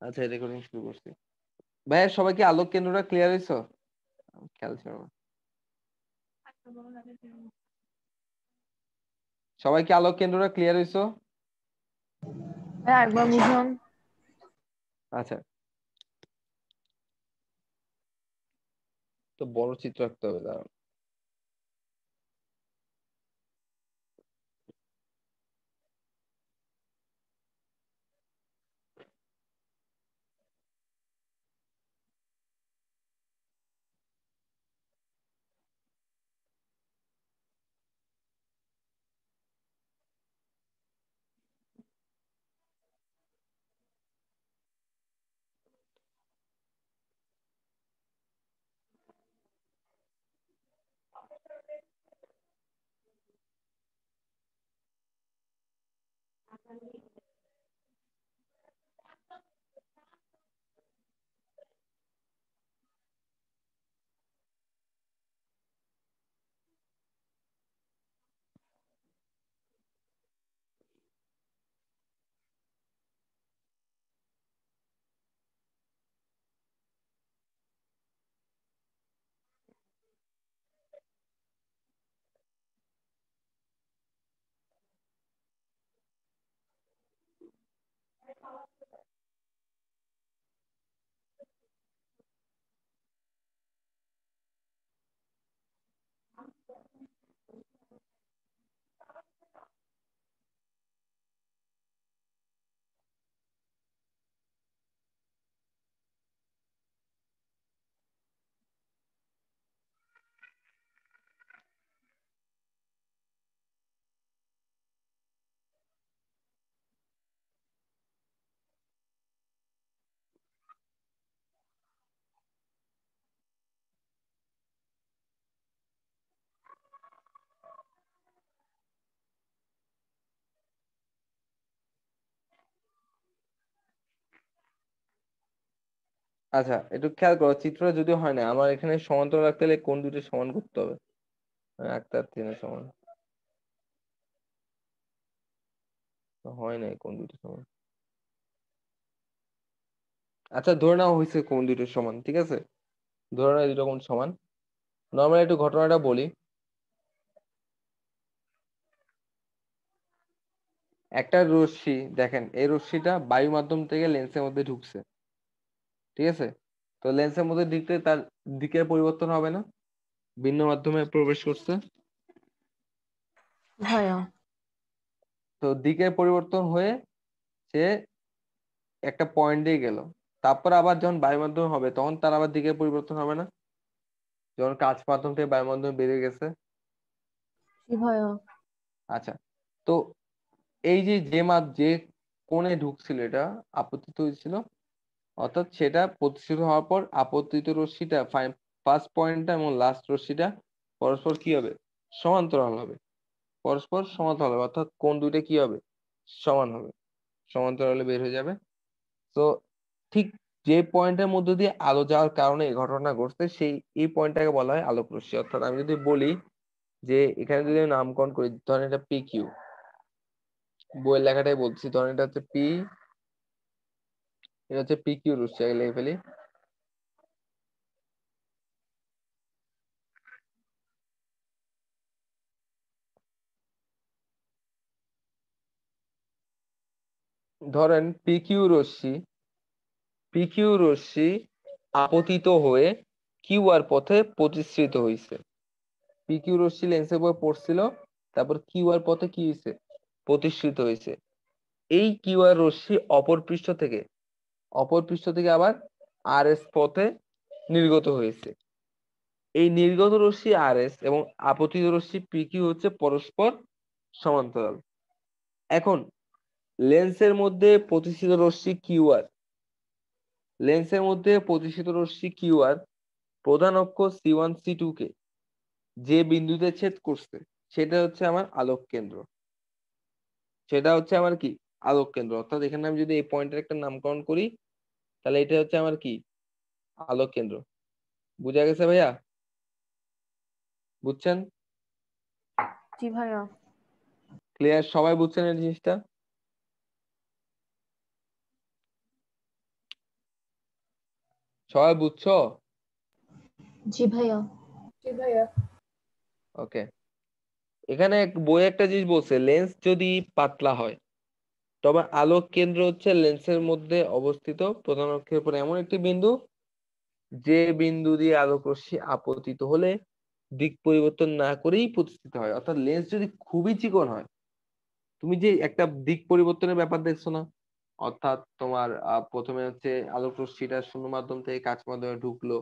আচ্ছা, রেকর্ডিং শুরু করছি। ভাইয়া, সবাই কি আলোক কেন্দ্রটা ক্লিয়ার হইছো? খেয়াল ছিল না। সবাই কি আলোক কেন্দ্রটা ক্লিয়ার হইছো? হ্যাঁ, একবার বুঝুন। আচ্ছা, তো বড় চিত্র আঁকতে হবে, দাঁড়াও। আচ্ছা, একটু খেয়াল করো, চিত্রটা যদি হয় না, আমার এখানে সমান্তরাল রাখতে হলে কোন দুটো সমান করতে হবে? একটা আর তিনের সমান তো হয় নাই, কোন দুটো সমান? আচ্ছা, ধরে নেওয়া হয়েছে কোন দুটো সমান, ঠিক আছে, ধরে নেওয়া দুটো কোন সমান। নর্মালি একটু ঘটনাটা বলি। একটা রশ্মি, দেখেন এই রশ্মিটা বায়ু মাধ্যম থেকে লেন্সের মধ্যে ঢুকছে, ঠিক আছে। তো লেন্সের মধ্যে ঢুকতে তার দিকের পরিবর্তন হবে না? ভিন্ন মাধ্যমে প্রবেশ করছে। ভাইয়া, তো দিকের পরিবর্তন হয়ে সে একটা পয়েন্টে গেল, তারপর আবার যখন বায়ু মাধ্যমে হবে তখন তার আবার দিকের পরিবর্তন হবে না? যখন কাঁচ মাধ্যম থেকে বায়ু মাধ্যমে বেরিয়ে গেছে। জি ভাইয়া। আচ্ছা, তো এই যে যে কোণে ঢুকছিল এটা আপতিত হয়েছিল, অর্থাৎ সেটা প্রতিষ্ঠিত হওয়ার পর আপতিত রশ্মিটা ফার্স্ট পয়েন্টটা এবং লাস্ট রশ্মিটা পরস্পর কি হবে? সমান্তরাল হবে। পরস্পর সমান্তরাল হবে, অর্থাৎ কোণ দুইটা কি হবে? সমান হবে, সমান্তরালে বের হয়ে যাবে। তো ঠিক যে পয়েন্টের মধ্যে দিয়ে আলো যাওয়ার কারণে এই ঘটনা ঘটছে, সেই এই পয়েন্টটাকে বলা হয় আলোক রশ্মি। অর্থাৎ আমি যদি বলি যে এখানে যদি আমি নামকরণ করি, ধরেন এটা পি কিউ, বইয়ের লেখাটাই বলছি, ধরেন এটা হচ্ছে পি, এটা হচ্ছে পি কিউ রশ্মি, আগে লিখে ফেলি। ধরেন পি কিউ রশ্মি আপতিত হয়ে কিউ আর পথে প্রতিসৃত হয়েছে। পি কিউ রশ্মি লেন্সের উপর পড়ছিল, তারপর কিউ আর পথে কি হয়েছে? প্রতিসৃত হয়েছে। এই কিউ আর রশ্মি অপর পৃষ্ঠ থেকে আবার আর এস পথে নির্গত হয়েছে। এই নির্গত রশ্মি আর এস এবং আপতিত রশ্মি পি কিউ হচ্ছে পরস্পর সমান্তরাল। এখন লেন্সের মধ্যে প্রতিসৃত রশ্মি কিউ আর, লেন্সের মধ্যে প্রতিসৃত রশ্মি কিউ আর প্রধান অক্ষ C1 C2 কে যে বিন্দুতে ছেদ করছে, সেটা হচ্ছে আমার আলোক কেন্দ্র। সেটা হচ্ছে আমার কি? আলোক কেন্দ্র। অর্থাৎ এখানে আমি যদি এই পয়েন্টের একটা নামকরণ করি, তাহলে এটা হচ্ছে আমার কি? আলোক কেন্দ্র। বুঝা গেছে ভাইয়া? বুঝছেন? জি ভাইয়া। ক্লিয়ার? সবাই বুঝছেন এই জিনিসটা? সবাই বুঝছো? জি ভাইয়া। জি ভাইয়া। ওকে, এখানে বই একটা জিনিস বলছে, লেন্স যদি পাতলা হয় তবে আলোক কেন্দ্র হচ্ছে লেন্সের মধ্যে অবস্থিত প্রধান অক্ষের উপর এমন একটি বিন্দু যে বিন্দু দিয়ে আলোক রশ্মি আপতিত হলে দিক পরিবর্তন না করেই প্রতিষ্ঠিত হয়। অর্থাৎ লেন্স যদি খুবই চিকন হয়, তুমি যে একটা দিক পরিবর্তনের ব্যাপার দেখছো না, অর্থাৎ তোমার প্রথমে হচ্ছে আলোক রশ্মিটা শূন্য মাধ্যম থেকে কাচ মাধ্যমে ঢুকলো,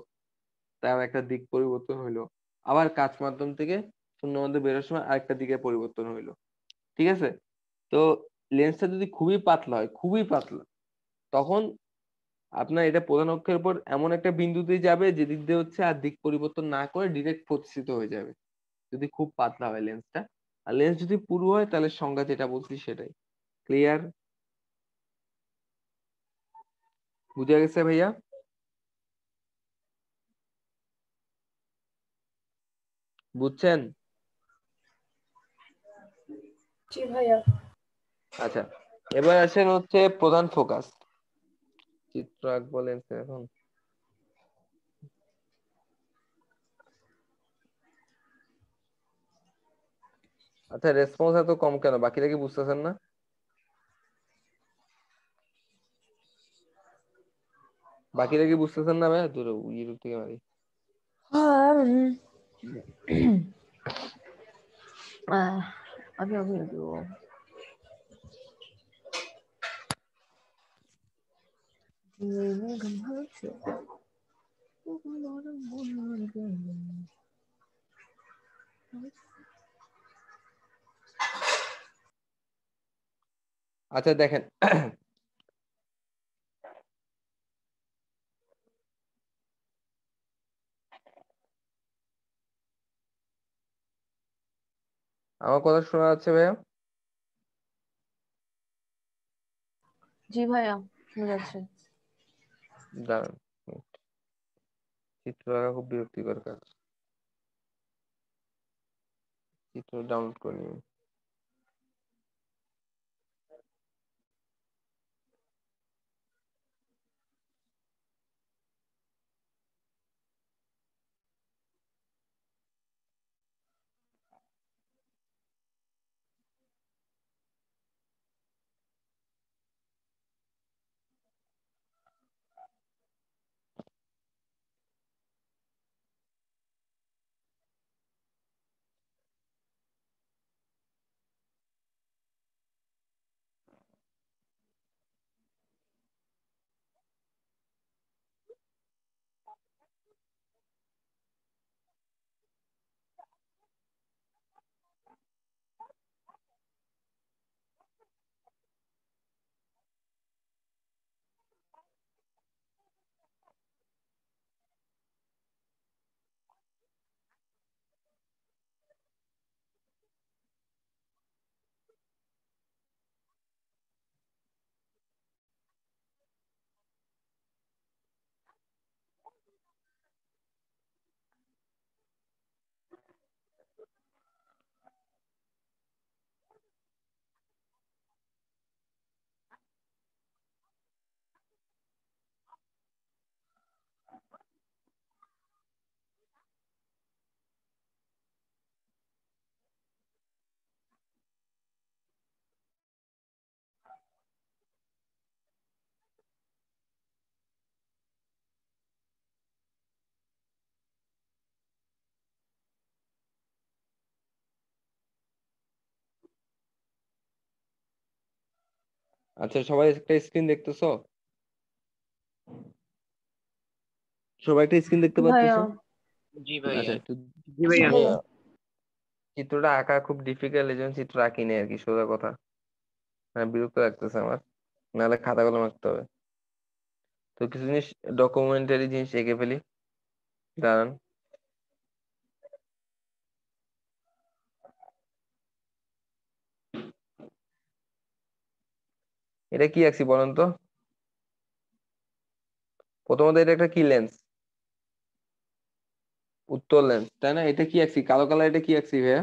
তার একটা দিক পরিবর্তন হইলো, আবার কাচ মাধ্যম থেকে শূন্য মাধ্যমে বেরোর সময় আরেকটা দিকের পরিবর্তন হইলো, ঠিক আছে? তো লেন্সটা যদি খুবই পাতলা হয়, খুবই পাতলা, তখন আপনার এটা প্রধান অক্ষের উপর এমন একটা বিন্দুতে যাবে যে দিক দিয়ে হচ্ছে আর দিক পরিবর্তন না করে ডিরেক্ট প্রতিষ্ঠিত হয়ে যাবে, যদি খুব পাতলা হয় লেন্সটা। আর লেন্স যদি পুরু হয় তাহলে সংজ্ঞা যেটা বলছি সেটাই। ক্লিয়ার? বুঝে গেছে ভাইয়া? বুঝছেন? জি ভাইয়া। আচ্ছা, এবার আসেন হচ্ছে প্রধান ফোকাস। চিত্র আঁকবো লেন্স এখন। আচ্ছা, রেসপন্স এত কম কেন? বাকিরা কি বুঝতেছেন না? বাকিরা কি বুঝতেছেন না ভাইয়া? দূরে ইউটিউব থেকে মারি। আমি আমি দেবো। আচ্ছা দেখেন, আমার কথা শোনা যাচ্ছে ভাইয়া? জি ভাইয়া, শোনা যাচ্ছে। দাঁড়ান, চিত্র আঁকা খুব বিরক্তিকর কাজ, চিত্র ডাউনলোড করে নিন। আচ্ছা, সবাই একটা স্ক্রিন দেখতেছো? সবাই একটা স্ক্রিন দেখতে জি ভাইয়া। পাচ্তেছো? জি ভাইয়া। আচ্ছা, একটু জি জি ভাইয়া। ভাইয়া। চিত্রটা আঁকা খুব ডিফিকাল্ট, এই জন্য চিত্র আঁকিনি আর কি, সোজা কথা। হ্যাঁ, বিরক্ত লাগতেছে আমার, নাহলে খাতা কলম আঁকতে হবে। তো কিছু জিনিস, ডকুমেন্টারি জিনিস এঁকে ফেলি। দাঁড়ান, এটা কি আঁকছি বলেন তো? প্রথমত এটা একটা কি লেন্স? উত্তর লেন্স, তাই না? এটা কি আঁকছি কালো কালার, এটা কি আঁকছি ভাইয়া?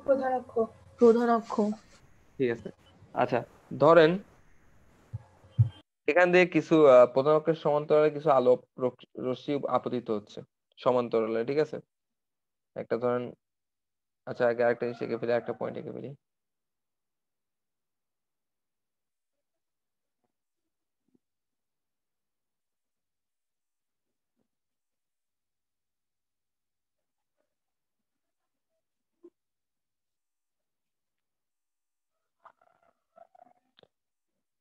প্রধান অক্ষ। প্রধান অক্ষ। ঠিক আছে। আচ্ছা, ধরেন এখান থেকে কিছু প্রধান অক্ষের সমান্তরালে কিছু আলো রশ্মি আপতিত হচ্ছে সমান্তরালে, ঠিক আছে। একটা ধরেন, আচ্ছা আগে আরেকটা জিনিস এঁকে ফেলি, একটা পয়েন্ট এঁকে ফেলি।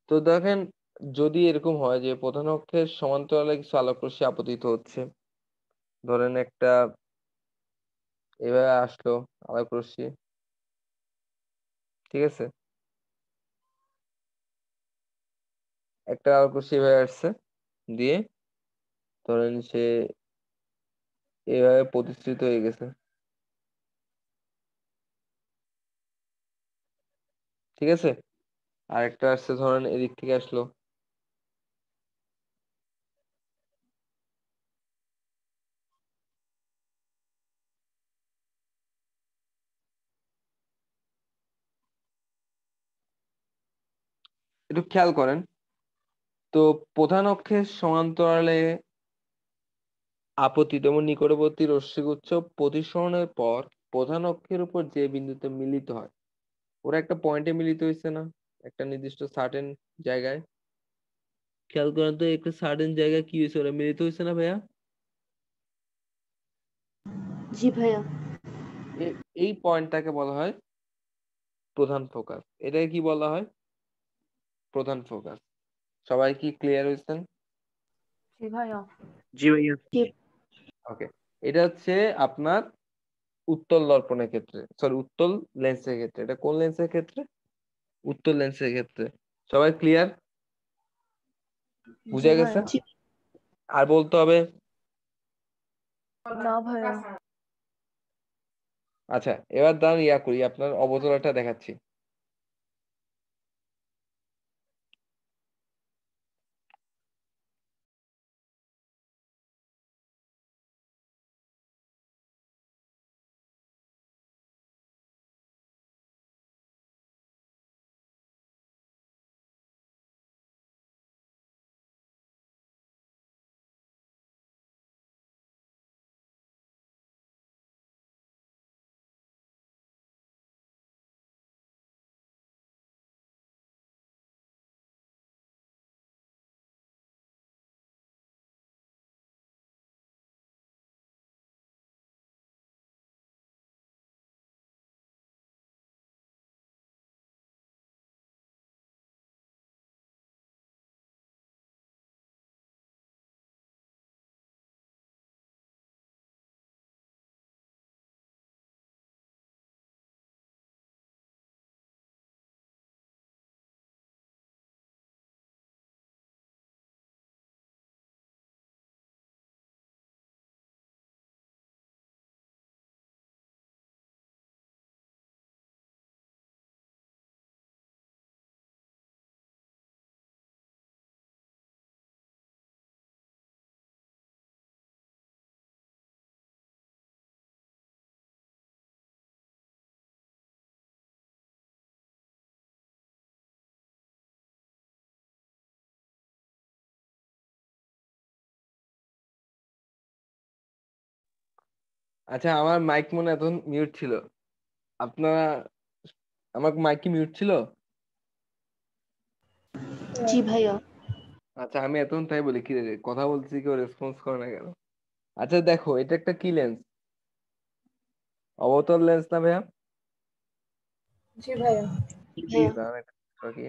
তো দেখেন, যদি এরকম হয় যে প্রধান অক্ষের সমান্তরালে কিছু আলোক রশ্মি আপতিত হচ্ছে, ধরেন একটা এভাবে আসলো আলোক রশ্মি, ঠিক আছে, একটা আলোক রশ্মি এভাবে আসছে, দিয়ে ধরেন সে এভাবে প্রতিষ্ঠিত হয়ে গেছে, ঠিক আছে। আর একটা আসছে ধরেন এদিক থেকে আসলো, একটু খেয়াল করেন। তো প্রধান অক্ষের সমান্তরালে আপতিত এবং নিকটবর্তী রশ্মিগুচ্ছ প্রতিসরণের পর প্রধান অক্ষের উপর যে বিন্দুতে মিলিত হয়, ওরা একটা পয়েন্টে মিলিত হয়েছে না, একটা নির্দিষ্ট সার্টেন জায়গায়। খেয়াল করেন তো, একটা সার্টেন জায়গায় কি হয়েছে, ওরা মিলিত হয়েছে না ভাইয়া? জি ভাইয়া। এই পয়েন্টটাকে বলা হয় প্রধান ফোকাস। এটাকে কি বলা হয়? প্রধান ফোকাস। সবাই কি ক্লিয়ার হয়েছেন? জি ভাইয়া। জি ভাইয়া। ওকে। এটা হচ্ছে আপনার উত্তল দর্পণের ক্ষেত্রে, সরি উত্তল লেন্সের ক্ষেত্রে। এটা কোন লেন্সের ক্ষেত্রে? উত্তল লেন্সের ক্ষেত্রে। সবাই ক্লিয়ার? জি বুঝে গেছে? ভাইয়া। আর বলতে হবে? না ভাইয়া। আচ্ছা, এবার দাঁড়ান ইয়া করি, আপনার অবতলটা দেখাচ্ছি। আচ্ছা, আমার মাইক মনে হয় এখন মিউট ছিল। আপনারা, আমার মাইক কি মিউট ছিল? জি ভাইয়া। আচ্ছা, আমি এতক্ষণ তাই বলি কি রে, কথা বলছি কেউ রেসপন্স করে না কেন? আচ্ছা দেখো, এটা একটা কি লেন্স? অবতল লেন্স না ভাইয়া? জি ভাইয়া। জি ভাইয়া। দাঁড়ান একটা কি,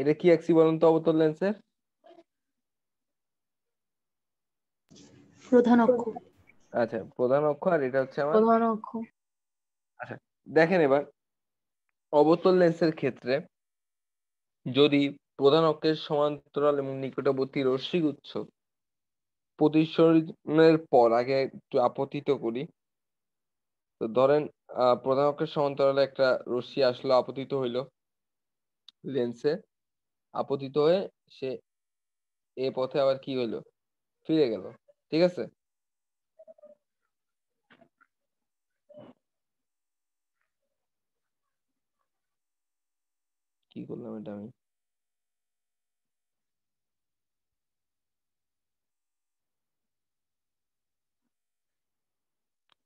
এটা কি আঁকছি বলুন তো অবতল লেন্সের? প্রধান অক্ষ। আচ্ছা, প্রধান অক্ষ, আর এটা হচ্ছে আমার। প্রধান অক্ষ। আচ্ছা, দেখেন এবার অবতল লেন্সের ক্ষেত্রে যদি প্রধান অক্ষের সমান্তরাল এবং নিকটবর্তী রশ্মিগুচ্ছ প্রতিসরণের পর আগে একটু আপতিত করি। তো ধরেন প্রধান অক্ষের সমান্তরালে একটা রশ্মি আসলো, আপতিত হইলো লেন্সে, আপতিত হয়ে সে এ পথে আবার কি হইলো, ফিরে গেল, ঠিক আছে। কি করলাম এটা আমি?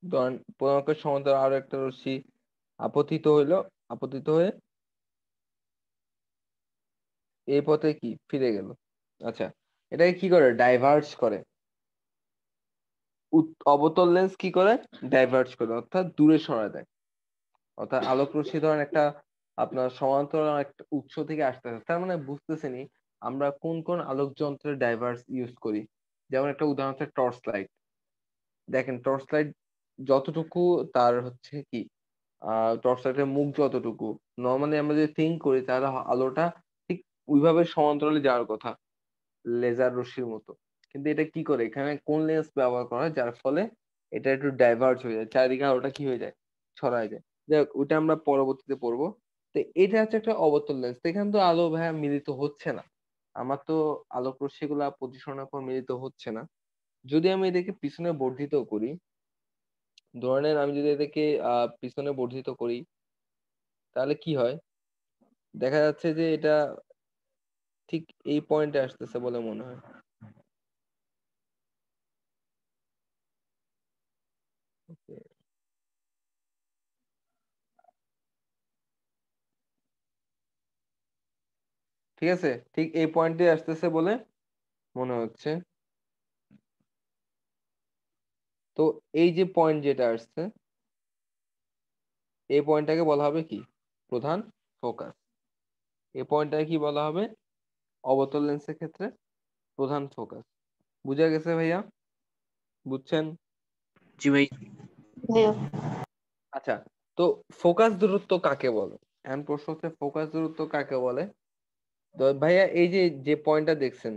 ধরেন প্রধান অক্ষের সমান্তরাল আরো একটা রশ্মি আপতিত হইলো, আপতিত হয়ে এই পথে কি ফিরে গেল। আচ্ছা, এটাকে কি করে? ডাইভার্জ করে। অবতল লেন্স কি করে? ডাইভার্জ করে, অর্থাৎ দূরে সরায় দেয়। অর্থাৎ আলোক রশ্মি ধরেন একটা আপনার সমান্তরাল একটা উৎস থেকে আসতেছে, তার মানে বুঝতেছেনি আমরা কোন কোন আলোক যন্ত্রের ডাইভার্স ইউজ করি। যেমন একটা উদাহরণ হচ্ছে টর্চ লাইট। দেখেন টর্চ লাইট যতটুকু তার হচ্ছে কি টর্চ লাইটের মুখ যতটুকু, নর্মালি আমরা যদি থিঙ্ক করি তাহলে আলোটা ঠিক ওইভাবে সমান্তরালে যাওয়ার কথা, লেজার রশ্মির মতো। কিন্তু এটা কি করে, এখানে কোন লেন্স ব্যবহার করা হয় যার ফলে এটা একটু ডাইভার্জ হয়ে যায়, চারিদিকে আলোটা কি হয়ে যায়, ছড়ায় যায়। যাই হোক, ওইটা আমরা পরবর্তীতে পড়বো। তো এটা হচ্ছে একটা অবতল লেন্স। এখানে তো আলো ভাইয়া মিলিত হচ্ছে না, আমার তো আলোক রশ্মি গুলা প্রতিসরণের পর মিলিত হচ্ছে না। যদি আমি এদেরকে পিছনে বর্ধিত করি, ধরেন আমি যদি এদেরকে পিছনে বর্ধিত করি, তাহলে কি হয়? দেখা যাচ্ছে যে এটা ঠিক এই পয়েন্টে আসতেছে বলে মনে হয়। Okay. ঠিক আছে, ঠিক এই পয়েন্টে আসতেছে বলে মনে হচ্ছে। তো এই যে পয়েন্ট যেটা আসছে, এই পয়েন্টটাকে বলা হবে কি? প্রধান ফোকাস। এই পয়েন্টটাকে কি বলা হবে? অবতল লেন্সের ক্ষেত্রে প্রধান ফোকাস। বুঝা গেছে ভাইয়া? বুঝছেন? জি ভাই। ভাইয়া আচ্ছা, তো ফোকাস দূরত্ব কাকে বলে? এখন প্রশ্ন হচ্ছে ফোকাস দূরত্ব কাকে বলে। তো ভাইয়া এই যে যে পয়েন্টটা দেখছেন,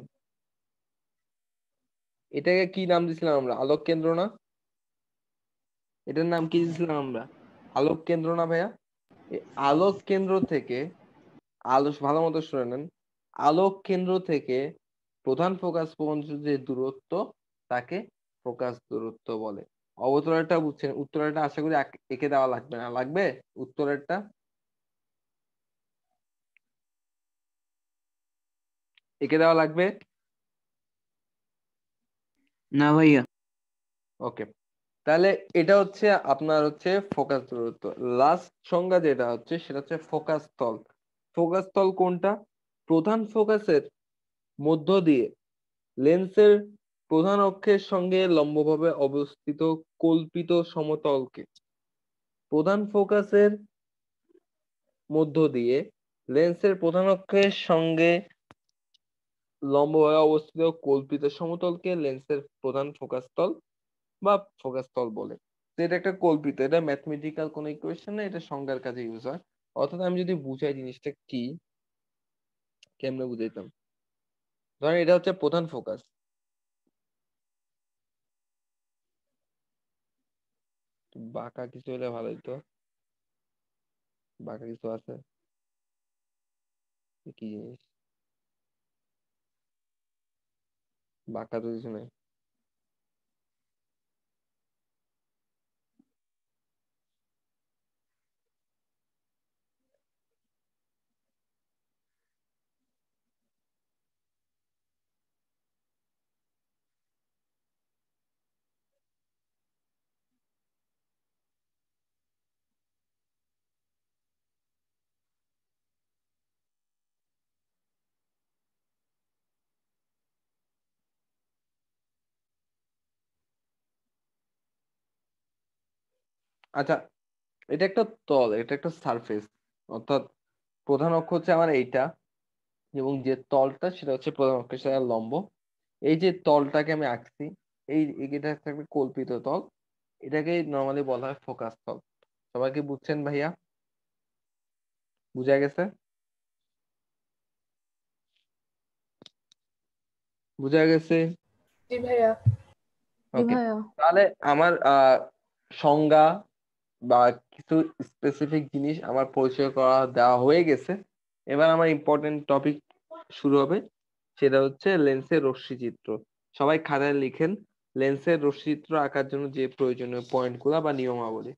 এটাকে কি নাম দিছিলাম আমরা? আলোক কেন্দ্র না? এটার নাম কি দিছিলাম আমরা? আলোক কেন্দ্র না ভাইয়া? এই আলোক কেন্দ্র থেকে ভালো মতো শুনে নেন, আলোক কেন্দ্র থেকে প্রধান ফোকাস পর্যন্ত যে দূরত্ব, তাকে ফোকাস দূরত্ব বলে। অবতরণটা বুঝছেন? উত্তরটা আশা করি এঁকে দেওয়া লাগবে না, লাগবে? উত্তরেরটা এঁকে দেওয়া লাগবে? না ভাইয়া। ওকে, তাহলে এটা হচ্ছে আপনার হচ্ছে ফোকাস দূরত্ব। লাস্ট সংজ্ঞা যেটা হচ্ছে সেটা হচ্ছে ফোকাস তল। ফোকাস তল কোনটা? প্রধান ফোকাসের মধ্য দিয়ে লেন্সের প্রধান অক্ষের সঙ্গে লম্বভাবে অবস্থিত কল্পিত সমতলকে, প্রধান ফোকাসের মধ্য দিয়ে লেন্সের প্রধান অক্ষের সঙ্গে লম্বভাবে অবস্থিত কল্পিত সমতলকে লেন্সের প্রধান ফোকাস তল বা ফোকাস তল বলে। তো এটা একটা কল্পিত, এটা ম্যাথমেটিক্যাল কোনো ইকুয়েশন না, এটা সংজ্ঞার কাজে ইউজ হয়। অর্থাৎ আমি যদি বুঝাই জিনিসটা কি, কেমনে বুঝাইতাম, ধরেন এটা হচ্ছে প্রধান ফোকাস। বাঁকা কিছু হলে ভালো হতো। বাঁকা কিছু আছে? কি জিনিস বাঁকা? তো কিছু নাই। আচ্ছা, এটা একটা তল, এটা একটা সারফেস, অর্থাৎ প্রধান অক্ষ হচ্ছে আমার এইটা, এবং যে তলটা সেটা হচ্ছে প্রধান অক্ষের সাথে লম্ব। এই যে তলটাকে আমি আঁকছি, এটা একটা কল্পিত তল, এটাকে নর্মালি বলা হয় ফোকাস তল। সবাই কি বুঝছেন ভাইয়া? বুঝা গেছে? বুঝা গেছে? জি ভাইয়া। জি ওকে, ভাইয়া। তাহলে আমার সংজ্ঞা বা কিছু স্পেসিফিক জিনিস আমার পরিচয় করা দেওয়া হয়ে গেছে। এবার আমার ইম্পর্টেন্ট টপিক শুরু হবে, সেটা হচ্ছে লেন্সের রশ্মিচিত্র। সবাই খাতায় লিখেন লেন্সের রশ্মিচিত্র আঁকার জন্য যে প্রয়োজনীয় পয়েন্টগুলো বা নিয়মাবলী।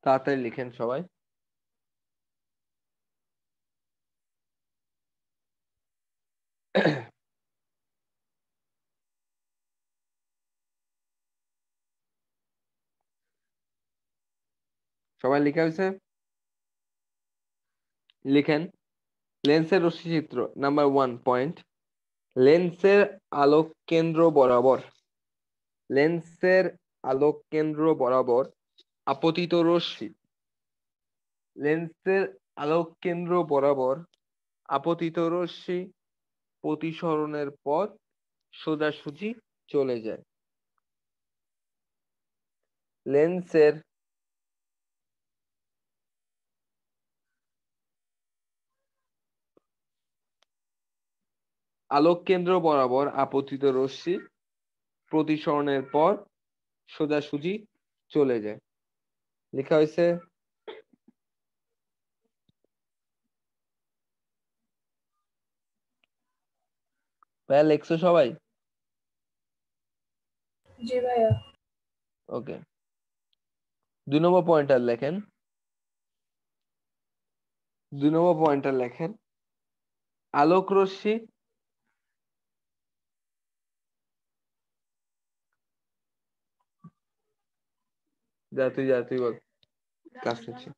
তাড়াতাড়ি লিখেন সবাই। সবাই লিখা হয়েছে? লিখেন। লেন্সের রশ্মিচিত্র নাম্বার 1 পয়েন্ট। লেন্সের আলোক কেন্দ্র বরাবর লেন্সের আলোক কেন্দ্র বরাবর আপতিত রশ্মি লেন্সের আলোক কেন্দ্র বরাবর আপতিত রশ্মি প্রতিসরণের পথ সোজাসুজি চলে যায়। লেন্সের আলোক কেন্দ্র বরাবর আপতিত রশ্মি প্রতিসরণের পর সোজাসুজি চলে যায়। লেখা হয়েছে? ভাইয়া লিখছো সবাই? জি ভাইয়া। ওকে, 2 নম্বর পয়েন্টার লেখেন। 2 নম্বর পয়েন্টার লেখেন। আলোক রশ্মি যা তুই বল, ক্লাস নিচ্ছি।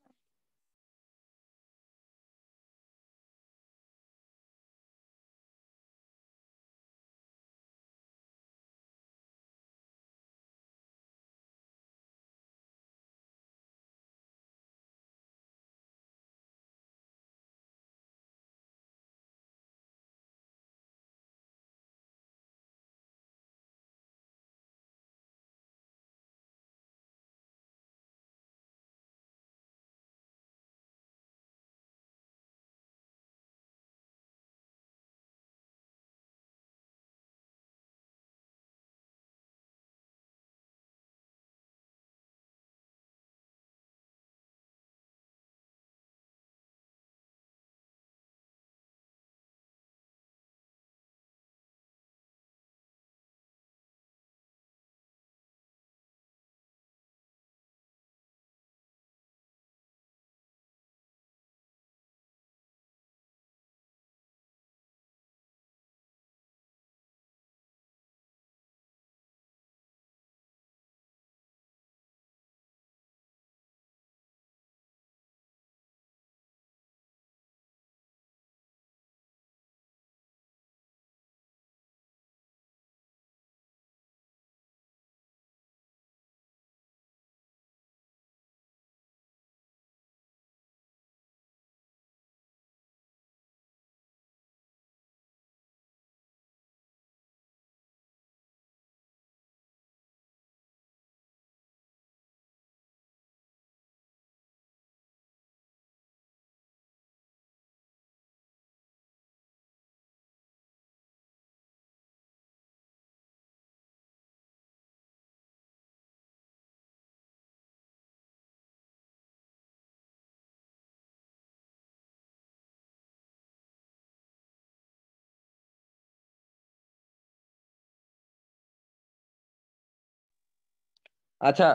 আচ্ছা,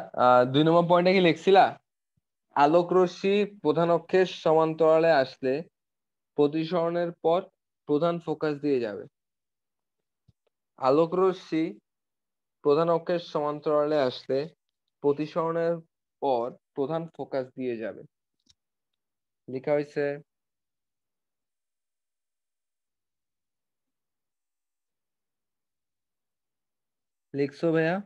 2 নম্বর পয়েন্টে কি লিখছিলা? আলোক রশ্মি প্রধান অক্ষের সমান্তরালে আসলে প্রতিসরণের পর প্রধান ফোকাস দিয়ে যাবে। আলোক রশ্মি প্রধান অক্ষের সমান্তরালে আসলে প্রতিসরণের পর প্রধান ফোকাস দিয়ে যাবে। লেখা হয়েছে? লিখছো ভাইয়া?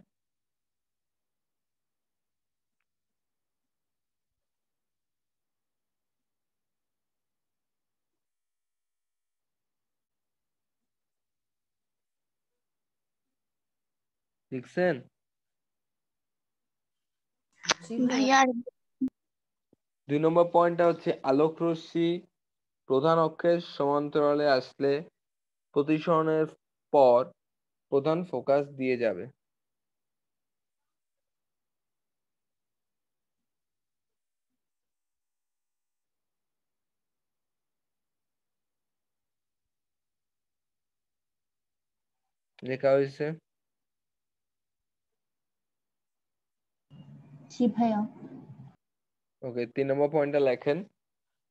লিখছেন? ভাইয়া 2 নম্বর পয়েন্টটা হচ্ছে আলোক রশ্মি প্রধান অক্ষের সমান্তরালে আসলে প্রতিসরণের পর প্রধান ফোকাস দিয়ে যাবে। লেখা হয়েছে? জি ভাইয়া। ওকে, 3 নম্বর পয়েন্টটা লেখেন।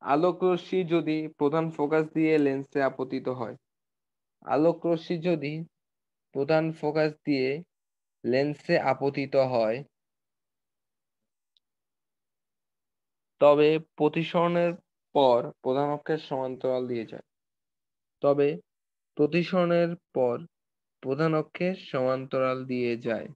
আলোক রশ্মি যদি প্রধান ফোকাস দিয়ে লেন্সে আপতিত হয়, আলোক রশ্মি যদি প্রধান ফোকাস দিয়ে লেন্সে আপতিত হয়, তবে প্রতিসরণের পর প্রধান অক্ষের সমান্তরাল দিয়ে যায়। তবে প্রতিসরণের পর প্রধান অক্ষের সমান্তরাল দিয়ে যায়।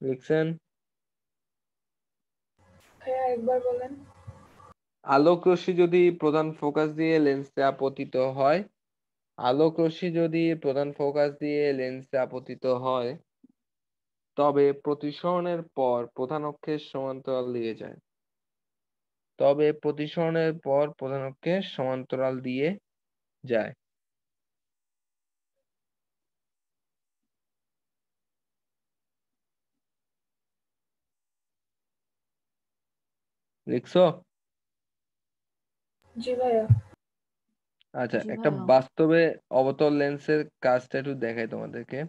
লিখছেন? ভাইয়া একবার বলেন। আলোক রশ্মি যদি প্রধান ফোকাস দিয়ে লেন্সে আপতিত হয়, আলোক রশ্মি যদি প্রধান ফোকাস দিয়ে লেন্সে আপতিত হয়, তবে প্রতিসরণের পর প্রধান অক্ষের সমান্তরাল দিয়ে যায়। তবে প্রতিসরণের পর প্রধান অক্ষের সমান্তরাল দিয়ে যায়। লিখছো? জি ভাইয়া। আচ্ছা, জি একটা ভাইয়া। বাস্তবে অবতল লেন্সের কাজটা একটু দেখাই তোমাদেরকে।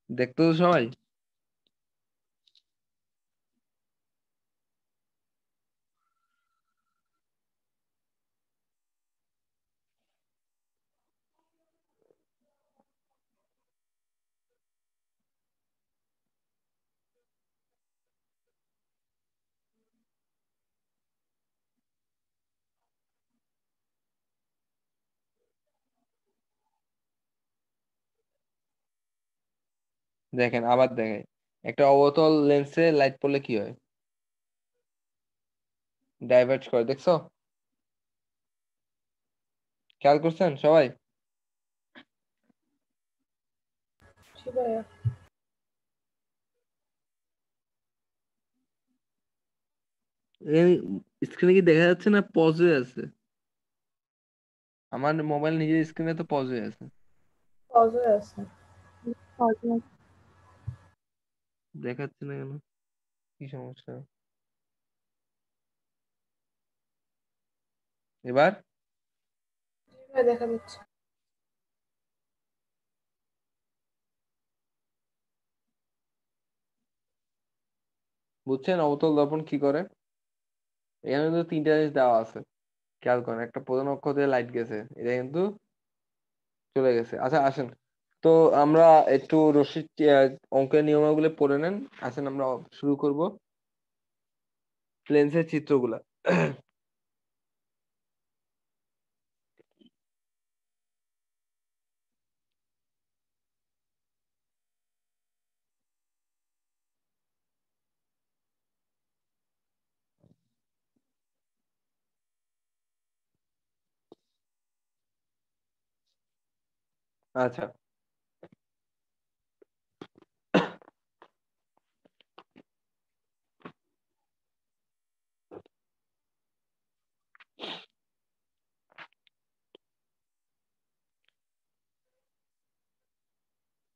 দেখতো তো সবাই? দেখেন, আবার দেখাই। একটা অবতল লেন্সে লাইট পড়লে কি হয়? ডাইভার্জ করে, দেখছো? খেয়াল করছেন সবাই? জি ভাইয়া। স্ক্রিনে কি দেখা যাচ্ছে না পজ হয়ে আছে? আমার মোবাইল নিজের স্ক্রিনে তো পজ হয়ে আছে। পজ হয়ে আছে। দেখাচ্ছে না কেন? কি সমস্যা? এবার জি ভাইয়া দেখা যাচ্ছে। বুঝছেন অবতল দর্পণ কি করে? এখানে কিন্তু 3টা জিনিস দেওয়া আছে, খেয়াল করেন। একটা প্রধান অক্ষ দিয়ে লাইট গেছে, এটা কিন্তু চলে গেছে। আচ্ছা আসেন তো আমরা একটু রশ্মির অঙ্কের নিয়মাবলী পড়ে নেন। আসেন আমরা শুরু করব লেন্সের চিত্রগুলা। আচ্ছা,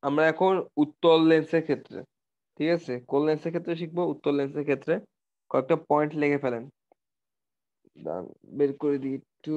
আমরা এখন উত্তল লেন্সের ক্ষেত্রে, ঠিক আছে, কোন লেন্সের ক্ষেত্রে শিখবো? উত্তল লেন্সের ক্ষেত্রে কয়েকটা পয়েন্ট লিখে ফেলেন। দাঁড়ান, বের করে দিই একটু।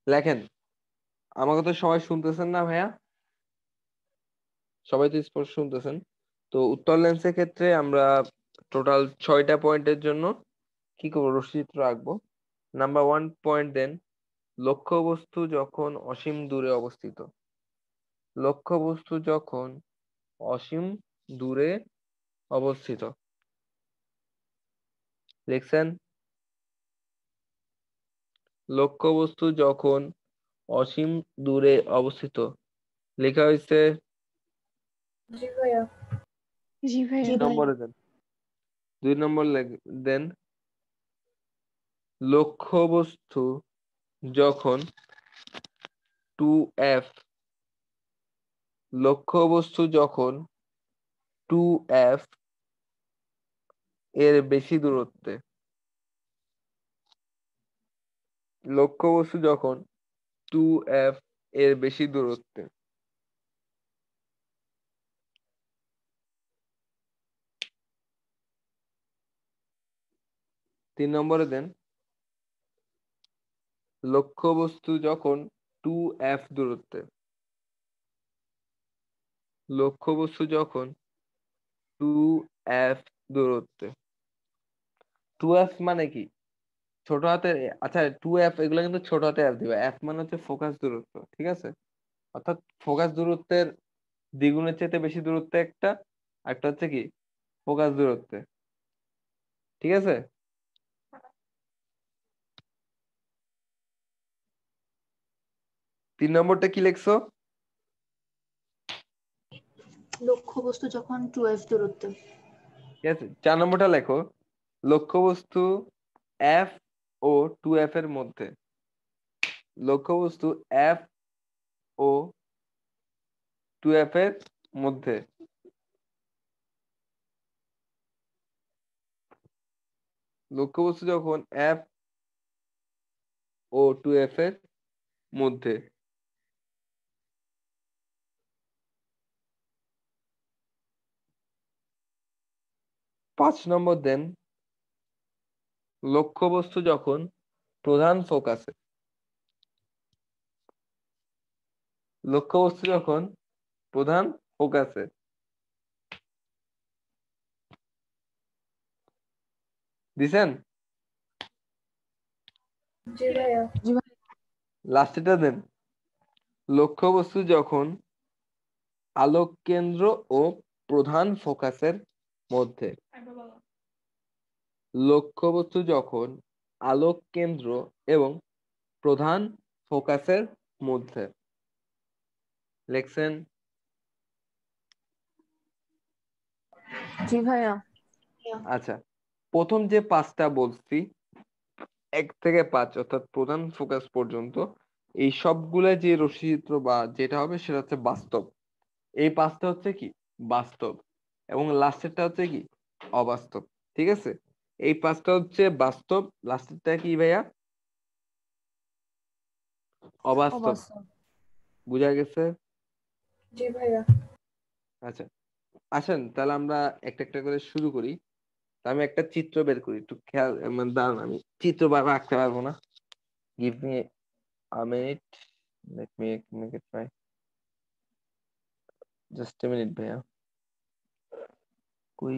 লেখেন। আমাকে তো সবাই শুনতেছেন না ভাইয়া? সবাই তো স্পষ্ট শুনতেছেন? তো উত্তল লেন্সের ক্ষেত্রে আমরা টোটাল 6টা পয়েন্টের জন্য কি করবো? রশ্মিচিত্র আঁকবো। নাম্বার 1 পয়েন্ট দেন, লক্ষ্যবস্তু যখন অসীম দূরে অবস্থিত। লক্ষ্যবস্তু যখন অসীম দূরে অবস্থিত। দেখছেন? লক্ষ্যবস্তু যখন অসীম দূরে অবস্থিত লেখা হয়েছে। জি ভাইয়া। জি ভাইয়া। নম্বরে দেন। 2 নম্বর দেন লক্ষ্যবস্তু যখন 2f লক্ষ্যবস্তু যখন 2f এর বেশি দূরত্বে লক্ষ্যবস্তু যখন 2f এর বেশি দূরত্বে 3 নম্বরে দেন লক্ষ্যবস্তু যখন 2f দূরত্বে লক্ষ্যবস্তু যখন 2f দূরত্বে 2f মানে কি ছোট হাতের আচ্ছা 2f এগুলো কিন্তু ছোট হাতে f দিবে f মানে হচ্ছে ফোকাস দূরত্ব ঠিক আছে অর্থাৎ ফোকাস দূরত্বের দ্বিগুণের চাইতে বেশি দূরত্বে একটা হচ্ছে কি ফোকাস দূরত্বে ঠিক আছে 3 নম্বরটা কি লিখছো লক্ষ্যবস্তু যখন 2f দূরত্বে। ঠিক আছে 4 নম্বরটা লেখো লক্ষ্যবস্তু f ও 2f এর মধ্যে লক্ষ্যবস্তু f ও 2f এর মধ্যে লক্ষ্যবস্তু যখন f ও 2f এর মধ্যে 5 নম্বর দেন লক্ষ্যবস্তু যখন প্রধান ফোকাসে লক্ষ্যবস্তু যখন প্রধান ফোকাসে দিছেন জি ভাইয়া। লাস্টেটা দেন লক্ষ্যবস্তু যখন আলোক কেন্দ্র ও প্রধান ফোকাসের মধ্যে লক্ষ্যবস্তু যখন আলোক কেন্দ্র এবং প্রধান ফোকাসের মধ্যে লেখছেন জি ভাইয়া। আচ্ছা প্রথম যে 5টা বলছি 1 থেকে 5 অর্থাৎ প্রধান ফোকাস পর্যন্ত এই সবগুলা যে রশ্মিচিত্র বা যেটা হবে সেটা হচ্ছে বাস্তব এই 5টা হচ্ছে কি বাস্তব এবং লাস্টেরটা হচ্ছে কি অবাস্তব ঠিক আছে এই 5টা হচ্ছে বাস্তব লাস্টেরটা কি ভাইয়া অবাস্তব অবাস্তব। বুঝা গেছে জি ভাইয়া। আচ্ছা আসেন তাহলে আমরা একটা একটা করে শুরু করি তা আমি একটা চিত্র বের করি একটু খেয়াল মানে দাঁড়ান আমি চিত্র বারবার আঁকতে পারবো না give me a minute let me make it try just a minute ভাইয়া কই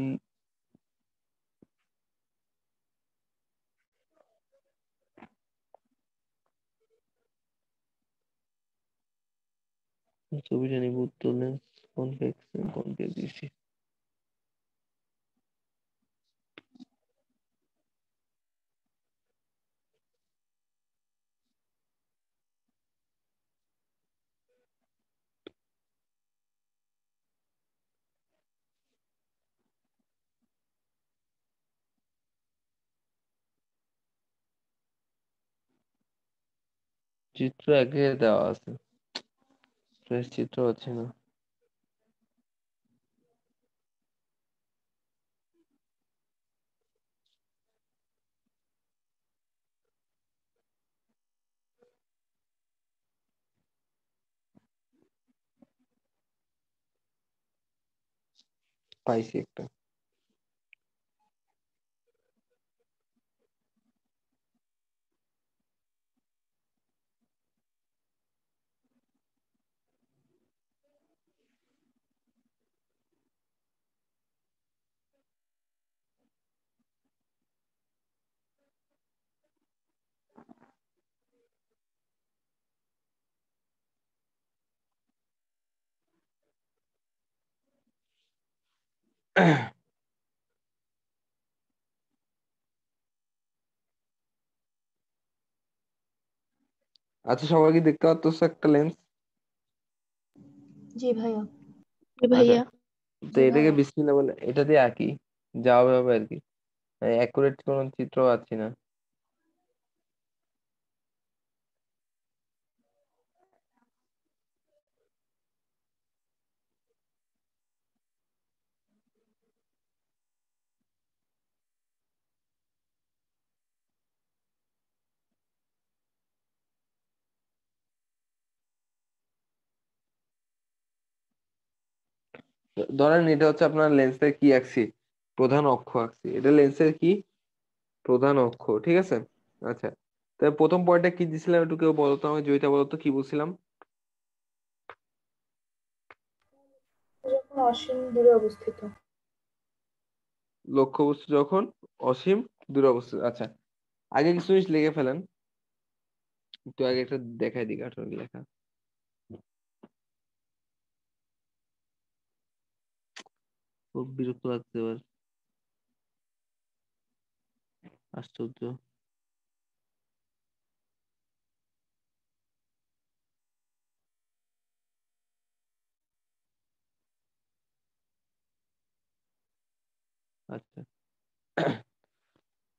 ছবিটা নিব উত্তর লেন্স কনভেক্স কনকেভ দিছি চিত্র আগে দেওয়া আছে ফ্রেশ চিত্র হচ্ছে না পাইছি একটা আচ্ছা সবাই কি দেখতে পাচ্ছ একটা লেন্স জি ভাইয়া। জি আচ্ছা ভাইয়া। তো জি এটাকে ভাইয়া। বিসমিল্লাহ বলে এটা দিয়ে আঁকি, যা হবে হবে আর কি। অ্যাকুরেট কোনো চিত্র পাচ্ছি না। ধরেন এটা হচ্ছে আপনার লেন্সের কি আঁকছি, প্রধান অক্ষ আঁকছি, এটা লেন্সের কি প্রধান অক্ষ, ঠিক আছে। আচ্ছা, তাহলে প্রথম পয়েন্টটা কি দিছিলাম একটু কেউ বলতো আমাকে, জয়িতা বলতো কি বলছিলাম। যখন অসীম দূরে অবস্থিত। লক্ষ্যবস্তু যখন অসীম দূরে অবস্থিত। আচ্ছা, আগে কিছু জিনিস লিখে ফেলেন, একটু আগে একটা দেখাই দিই কাঠুর লেখা। খুব বিরক্ত লাগছে এবার, আশ্চর্য। আচ্ছা,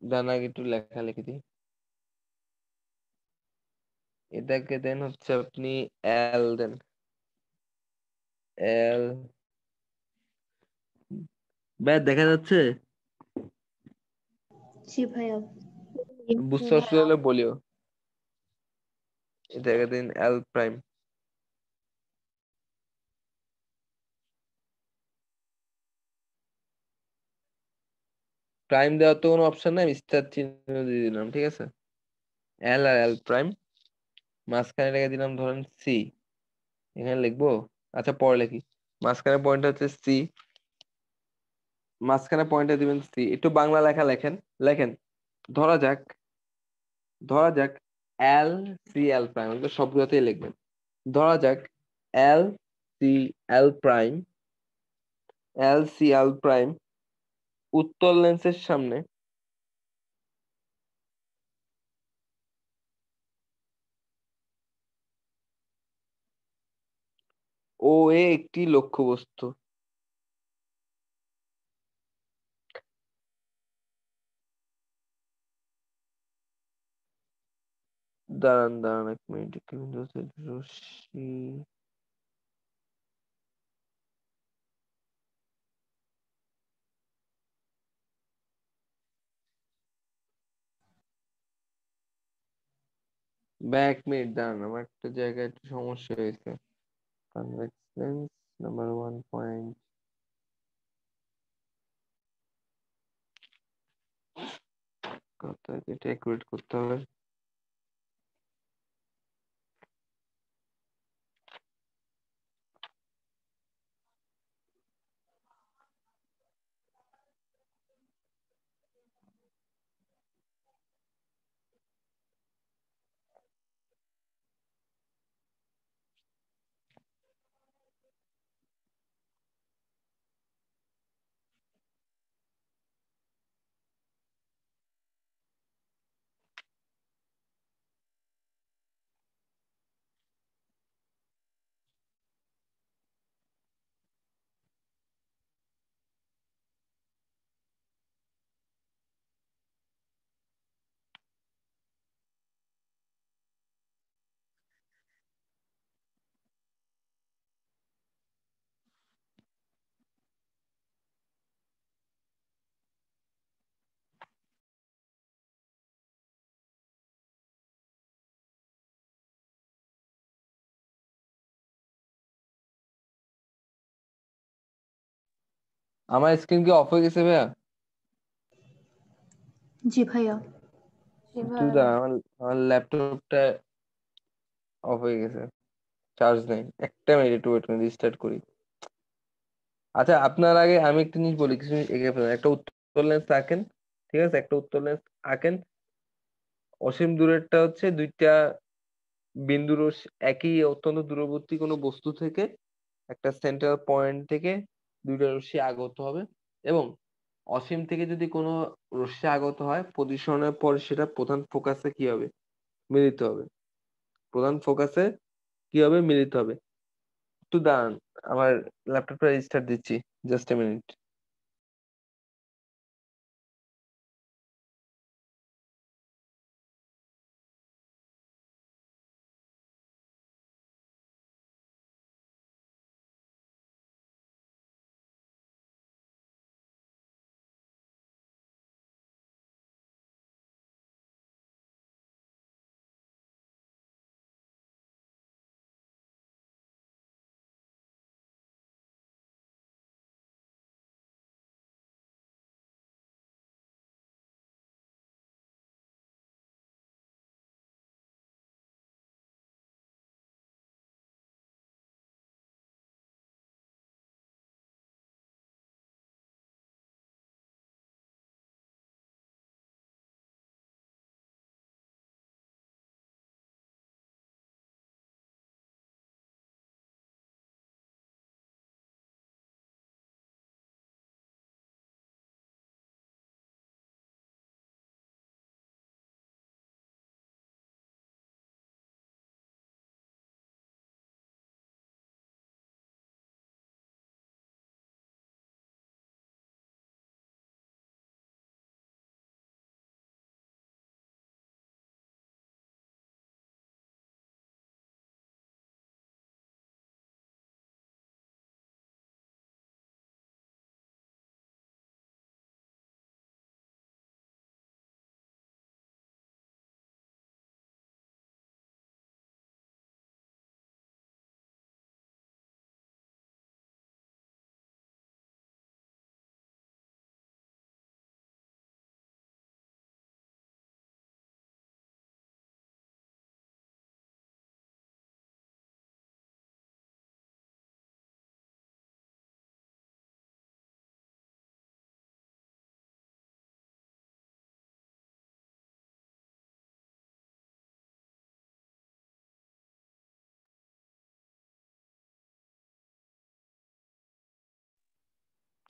ডান আগে একটু লেখা লিখে দিই। এটাকে দেন হচ্ছে আপনি এল দেন, এল। ব্যাস দেখা যাচ্ছে, জি ভাইয়া। বুঝতে অসুবিধা হলে বলিও। এটাকে দিন এল প্রাইম। প্রাইম দেওয়ার তো কোনো অপশন নাই, স্টার চিহ্ন দিয়ে দিলাম, ঠিক আছে। এল আর এল প্রাইম, মাঝখানে রেখে দিলাম ধরেন সি, এখানে লিখবো। আচ্ছা পরে লিখি, মাঝখানে পয়েন্ট হচ্ছে সি, মাঝখানে পয়েন্টে দিবেন সি। একটু বাংলা লেখা লেখেন, লেখেন। ধরা যাক, ধরা যাক এল সি এল প্রাইম, এগুলো সবগুলোতেই লিখবেন। ধরা যাক L C L prime, L C L prime উত্তল লেন্সের সামনে ও এ একটি লক্ষ্যবস্তু। দাঁড়ান দাঁড়ান এক মিনিট, একটু রশ্মি, এক মিনিট দাঁড়ান, আমার একটা জায়গায় একটু সমস্যা হয়েছে। কনভেক্স লেন্স নাম্বার 1 পয়েন্ট, কত এটা অ্যাকুরেট করতে হবে। আমার স্ক্রিন কি অফ হয়ে গেছে ভাইয়া? জি ভাইয়া। জি একটু ভাইয়া। দাঁড়ান, আমার আমার ল্যাপটপটা অফ হয়ে গেছে, চার্জ নেই। একটা মিনিট একটু ওয়েট করুন, রিস্টার্ট করি। আচ্ছা, আপনার আগে আমি একটা জিনিস বলি, কিছু জিনিস এগিয়ে ফেলেন। একটা উত্তর লেন্স আঁকেন, ঠিক আছে, একটা উত্তর লেন্স আঁকেন। অসীম দূরেরটা হচ্ছে দুইটা বিন্দু রশ্মি একই অত্যন্ত দূরবর্তী কোনো বস্তু থেকে, একটা সেন্ট্রাল পয়েন্ট থেকে দুইটা রশ্মি আগত হবে, এবং অসীম থেকে যদি কোনো রশ্মি আগত হয়, পজিশনের পর সেটা প্রধান ফোকাসে কি হবে, মিলিত হবে। প্রধান ফোকাসে কি হবে, মিলিত হবে। একটু দাঁড়ান, আমার ল্যাপটপটা রিস্টার্ট দিচ্ছি। Just a minute.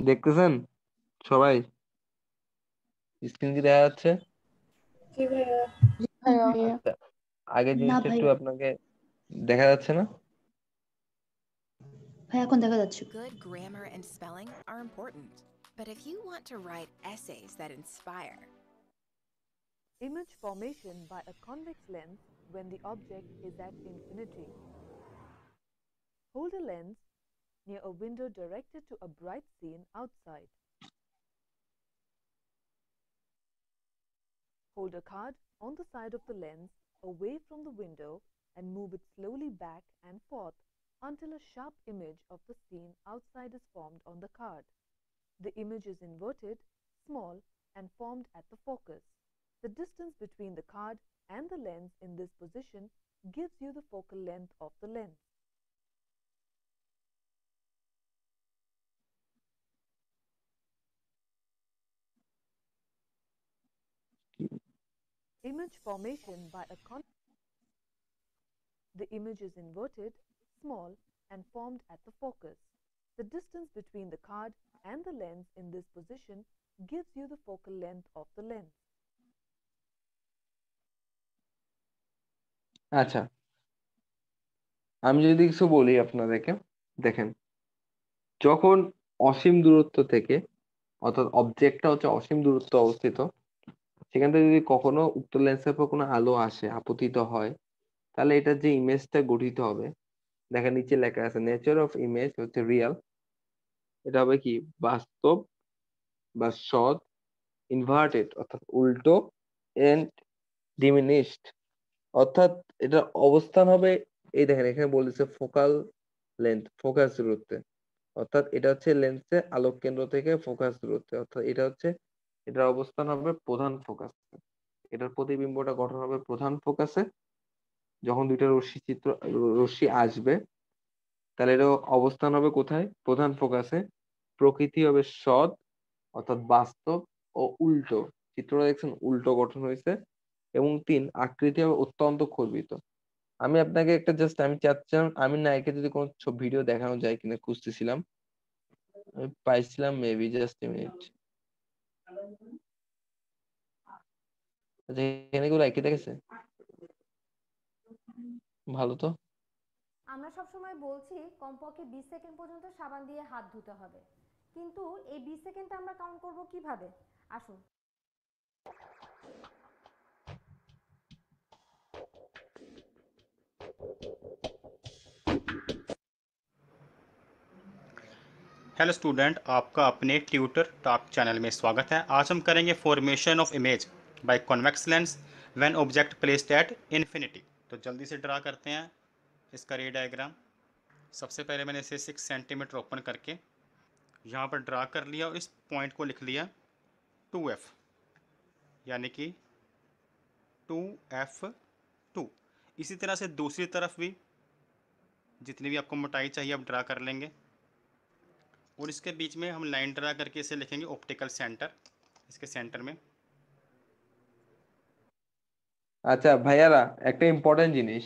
দেখতেছেন সবাই? স্ক্রিন কি দেখা যাচ্ছে? জি ভাইয়া। জি ভাইয়া। আচ্ছা, আগের না জিনিসটা একটু ভাইয়া, আপনাকে দেখা যাচ্ছে না? ভাইয়া এখন দেখা যাচ্ছে। Good grammar and spelling are important, but if you want to write essays that inspire, Image formation by a convex lens when the object is at infinity. Hold a lens near a window directed to a bright scene outside. Hold a card on the side of the lens away from the window and move it slowly back and forth until a sharp image of the scene outside is formed on the card. The image is inverted, small, and formed at the focus. The distance between the card and the lens in this position gives you the focal length of the lens. Image formation by a The image is inverted, small, and formed at the focus. The distance between the card and the lens in this position gives you the focal length of the lens. আচ্ছা, আমি যদি কিছু বলি আপনাদেরকে, দেখেন, যখন অসীম দূরত্ব থেকে, অর্থাৎ অবজেক্টটা হচ্ছে অসীম দূরত্ব অবস্থিত, সেখান থেকে যদি কখনো উত্তর লেন্সের উপর কোনো আলো আসে, আপতিত হয়, তাহলে এটার যে ইমেজটা গঠিত হবে, দেখেন নিচে লেখা আছে নেচার অফ ইমেজ হচ্ছে রিয়াল। এটা হবে কি? বাস্তব বা সৎ, ইনভার্টেড অর্থাৎ উল্টো, এন্ড ডিমিনিশড অর্থাৎ এটা অবস্থান হবে, এই দেখেন এখানে বলেছে ফোকাল লেন্থ, ফোকাস দূরত্বে, অর্থাৎ এটা হচ্ছে লেন্সে আলোক কেন্দ্র থেকে ফোকাস দূরত্বে, অর্থাৎ এটা হচ্ছে, এটার অবস্থান হবে প্রধান ফোকাসে, এটার প্রতিবিম্বটা গঠন হবে প্রধান ফোকাসে। যখন দুইটা রশ্মি আসবে, তাহলে এটা অবস্থান হবে কোথায়? প্রধান ফোকাসে। প্রকৃতি হবে সৎ অর্থাৎ বাস্তব ও উল্টো, চিত্রটা দেখছেন উল্টো গঠন হয়েছে। এবং 3, আকৃতি হবে অত্যন্ত খর্বিত। আমি আপনাকে একটা জাস্ট, আমি চাচ্ছিলাম আমি নায়কে যদি কোনো ভিডিও দেখানো যায় কিনা খুঁজতেছিলাম, আমি পাইছিলাম মেবি, জাস্ট এ মিনিট। এখানে কেউ লাইকে দেখেছে? ভালো তো। আমরা সবসময় বলছি কমপক্ষে 20 সেকেন্ড পর্যন্ত সাবান দিয়ে হাত ধুতে হবে, কিন্তু এই 20 সেকেন্ডটা আমরা কাউন্ট করব কিভাবে? আসুন। हेलो स्टूडेंट, आपका अपने ट्यूटर टॉक चैनल में स्वागत है। आज हम करेंगे formation of image by convex lens when object placed at infinity. तो जल्दी से ड्रा करते हैं इसका रे डायग्राम। सबसे पहले मैंने इसे 6 सेंटीमीटर ओपन करके यहाँ पर ड्रा कर लिया और इस पॉइंट को लिख लिया 2F, यानी कि 2F2। इसी तरह से दूसरी तरफ भी जितनी भी आपको मोटाई चाहिए आप ड्रा कर लेंगे और इसके बीच में हम लाइन ड्रा करके इसे लिखेंगे ऑप्टिकल सेंटर, इसके सेंटर में। আচ্ছা ভাইয়ারা, একটা ইম্পর্টেন্ট জিনিস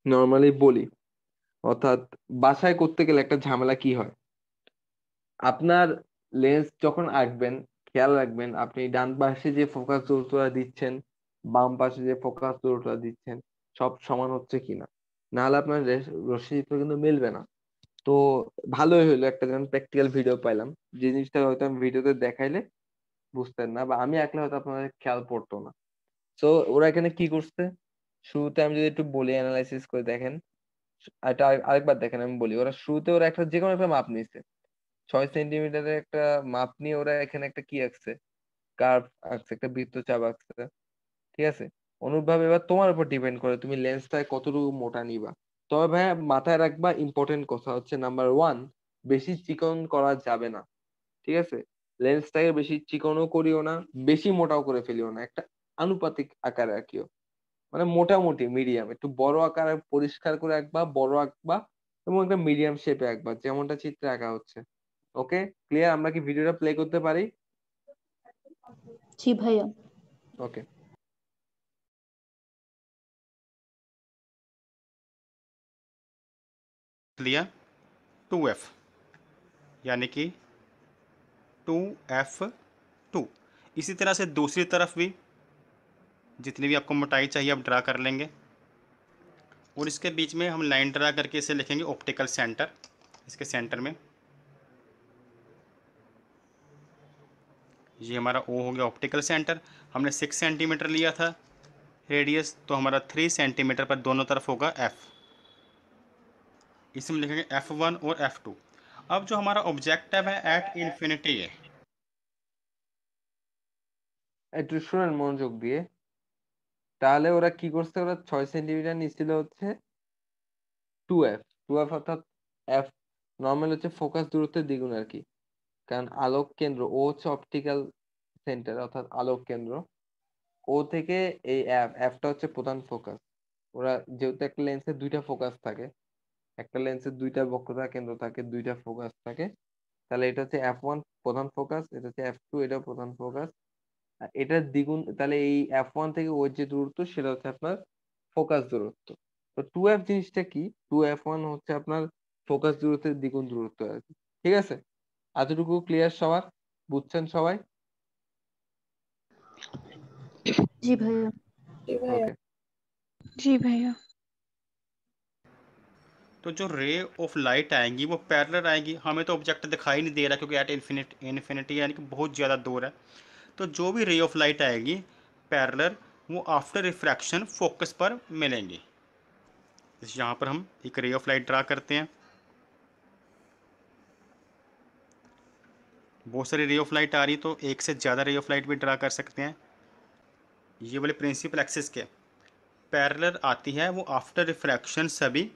নর্মালি বলি, অর্থাৎ বাসায় করতে গেলে একটা ঝামেলা কি হয়, আপনার লেন্স যখন আঁকবেন খেয়াল রাখবেন আপনি ডান পাশে যে ফোকাস দূরত্বটা দিচ্ছেন, বাম পাশে যে ফোকাস দূরত্বটা দিচ্ছেন সব সমান হচ্ছে কিনা, নাহলে আপনার রশ্মি চিত্র কিন্তু মিলবে না। তো ভালোই হলো একটা যেমন প্র্যাকটিক্যাল ভিডিও পাইলাম, যে জিনিসটা হয়তো আমি ভিডিওতে দেখাইলে বুঝতেন না বা আমি আঁকলে হয়তো আপনাদের খেয়াল পড়তো না। তো ওরা এখানে কি করছে, শুরুতে আমি যদি একটু বলি অ্যানালাইসিস করে দেখেন, এটা আরেকবার দেখেন আমি বলি, ওরা শুরুতে ওরা একটা যে কোনো একটা মাপ নিচ্ছে, 6 সেন্টিমিটারের একটা মাপ নিয়ে ওরা এখানে একটা কি আঁকছে, কার্ভ আঁকছে, একটা বৃত্তচাপ আঁকছে। ঠিক আছে, অনুরূপভাবে এবার তোমার উপর ডিপেন্ড করে তুমি লেন্সটায় কতটুকু মোটা নিবা। তবে ভাইয়া মাথায় রাখবা ইম্পর্টেন্ট কথা হচ্ছে নাম্বার 1, বেশি চিকন করা যাবে না। ঠিক আছে, লেন্সটাকে বেশি চিকনও করিও না, বেশি মোটাও করে ফেলিও না, একটা আনুপাতিক আকারে রাখিও, মানে মোটামুটি মিডিয়াম, একটু বড় আকারে পরিষ্কার করে আঁকবা, বড় আঁকবা এবং একটা মিডিয়াম শেপে আঁকবা যেমনটা চিত্রে আঁকা হচ্ছে। ওকে, ক্লিয়ার? আমরা কি ভিডিওটা প্লে করতে পারি? জি ভাইয়া। ওকে, लिया 2F, यानी कि 2F2। इसी तरह से दूसरी तरफ भी जितनी भी आपको मोटाई चाहिए आप ड्रा कर लेंगे और इसके बीच में हम लाइन ड्रा करके इसे लिखेंगे ऑप्टिकल सेंटर, इसके सेंटर में। ये हमारा O हो गया ऑप्टिकल सेंटर। हमने 6 सेंटीमीटर लिया था रेडियस, तो हमारा 3 सेंटीमीटर पर दोनों तरफ होगा F। इसमें लिखेंगे F1 और F2। अब जो हमारा ऑब्जेक्टिव है एट इन्फिनिटी है, একটু শুনেন মনোযোগ দিয়ে। তাহলে ওরা কি করছে, ওরা 6 সেন্টিমিটার নিচ্ছিল হচ্ছে 2F। 2F অর্থাৎ F নর্মাল হচ্ছে ফোকাস দূরত্বের দ্বিগুণ আর কি, কারণ আলোক কেন্দ্র ও হচ্ছে অপটিক্যাল সেন্টার অর্থাৎ আলোক কেন্দ্র, ও থেকে এই এফটা হচ্ছে প্রধান ফোকাস। ওরা যেহেতু একটা লেন্সের দুইটা ফোকাস থাকে, একটা লেন্সের দুইটা বক্রতা কেন্দ্র থাকে, দুইটা ফোকাস থাকে, তাহলে এটা হচ্ছে F1 প্রধান ফোকাস, এটা হচ্ছে F2 এটা প্রধান ফোকাস, আর এটার দ্বিগুণ, তাহলে এই F1 থেকে ওর যে দূরত্ব সেটা হচ্ছে আপনার ফোকাস দূরত্ব। তো 2F জিনিসটা কি, 2F1 হচ্ছে আপনার ফোকাস দূরত্বের দ্বিগুণ দূরত্ব আর কি। ঠিক আছে, এতটুকু ক্লিয়ার সবার, বুঝছেন সবাই? জি ভাইয়া। জি ভাইয়া। ওকে, জি ভাইয়া। तो जो रे ऑफ लाइट आएंगी वो पैरेलल आएंगी। हमें तो ऑब्जेक्ट दिखाई नहीं दे रहा क्योंकि एट इन्फिनिटी यानी कि बहुत ज़्यादा दूर है। तो जो भी रे ऑफ लाइट आएगी पैरेलल, वो आफ्टर रिफ्रैक्शन फोकस पर मिलेंगी। यहाँ पर हम एक रे ऑफ लाइट ड्रा करते हैं। बहुत सारी रे ऑफ लाइट आ रही, तो एक से ज़्यादा रे ऑफ लाइट भी ड्रा कर सकते हैं। ये वाले प्रिंसिपल एक्सिस के पैरेलल आती है, वो आफ्टर रिफ्रैक्शन सभी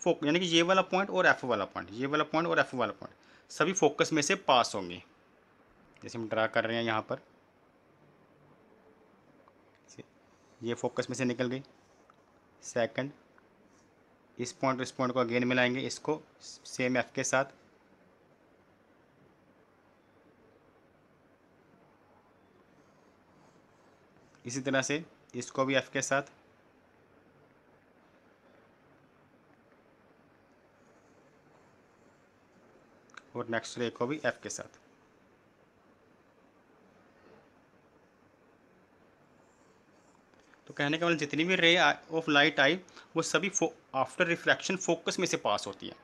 यानी कि ये वाला पॉइंट और एफ वाला पॉइंट, ये वाला पॉइंट और एफ वाला पॉइंट सभी फोकस में से पास होंगे। जैसे हम ड्रा कर रहे हैं यहाँ पर, ये फोकस में से निकल गई। सेकंड, इस पॉइंट और इस पॉइंट को अगेन मिलाएंगे, इसको सेम एफ के साथ। इसी तरह से इसको भी एफ के साथ। और नेक्स्ट रे को भी एफ के साथ। तो कहने का मतलब जितनी भी रे ऑफ लाइट आई वो सभी आफ्टर रिफ्रैक्शन फोकस में से पास होती है।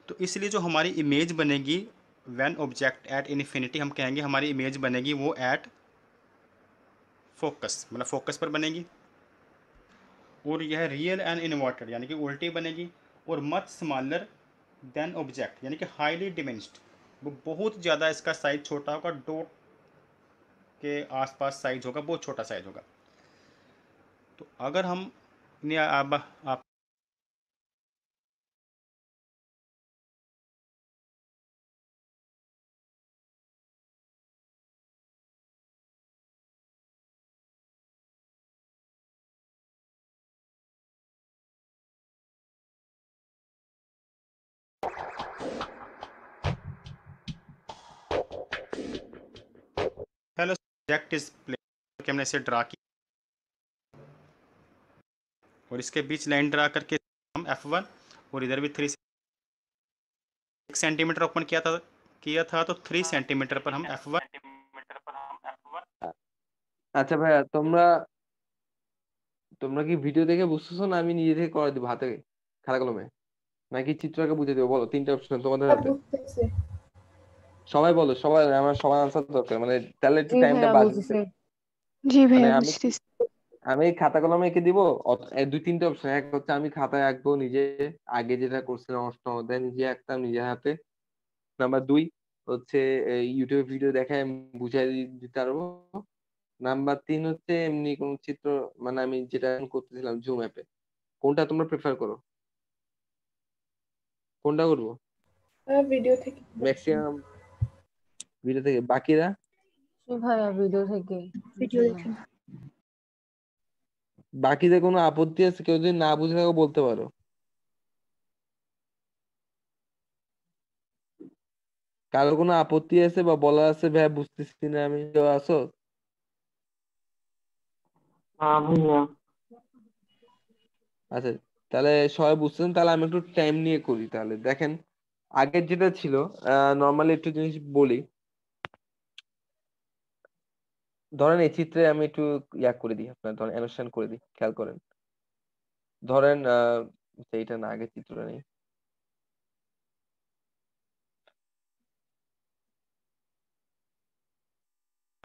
तो इसलिए जो हमारी इमेज बनेगी व्हेन ऑब्जेक्ट एट इन्फिनिटी हम कहेंगे हमारी इमेज बनेगी वो एट फोकस, मतलब फोकस पर बनेगी, और यह रियल एंड इन्वर्टेड यानी कि उल्टी बनेगी, और मच स्मॉलर देन ऑब्जेक्ट यानी कि हाईली डिमेंस्ड, वो बहुत ज़्यादा इसका साइज छोटा होगा, डॉट के आसपास साइज होगा, बहुत छोटा साइज होगा। तो अगर हम अब आप हेलो ऑब्जेक्ट इज प्लेस हमने इसे ड्रा किया और इसके बीच लाइन ड्रा करके हम F1 और इधर भी 3 सेंटीमीटर ओपन किया था तो 3 सेंटीमीटर पर हम F1। আচ্ছা ভাইয়া, তোমরা তোমরা কি ভিডিও দেখে বুঝতেছো না আমি নিজে থেকে করে দিব হাতে খাতা কলমে, নাকি চিত্রকে বুঝে দেবো? বলো, তিনটা অপশন তোমাদের হাতে। বুঝতেছি। সবাই বলো, সবাই, আমার সবার আনসার দরকার, মানে তাহলে একটু জি টাইমটা ভাইয়া বাঁচবে। বুঝছি। জি মানে ভাইয়া আমি বুঝতেছি। আমি খাতা কলমে এঁকে দিব। দুই তিনটা অপশন, এক হচ্ছে আমি খাতায় আঁকবো নিজে, আগে যেটা করছিলাম অষ্টম অধ্যায় নিজে আঁকতাম নিজের হাতে। নাম্বার দুই হচ্ছে ইউটিউবে ভিডিও দেখে আমি বুঝাই দিতে পারবো। নাম্বার তিন হচ্ছে এমনি কোন চিত্র, মানে আমি যেটা এখন করতেছিলাম জুম অ্যাপে। কোনটা তোমরা প্রেফার করো? কোনটা করবো? ভিডিও থেকে। ম্যাক্সিমাম ভিডিও থেকে। বাকিরা জি ভাইয়া ভিডিও থেকে। ভিডিও দেখে। বাকিদের কোনো আপত্তি আছে? কেউ যদি না বুঝে থাকো বলতে পারো। কারোর কোনো আপত্তি আছে বা বলা আছে ভাই বুঝতেছি না আমি, কেউ আছো? আচ্ছা, তাহলে সবাই বুঝছেন, তাহলে আমি একটু টাইম নিয়ে করি। তাহলে দেখেন, আগের যেটা ছিল, নর্মালি একটু জিনিস বলি। ধরেন এই চিত্রে আমি একটু ইয়া করে দিই, আপনার ধরেন অ্যানোটেশন করে দিই, খেয়াল করেন। ধরেন এইটা না, আগের চিত্রটা নেই।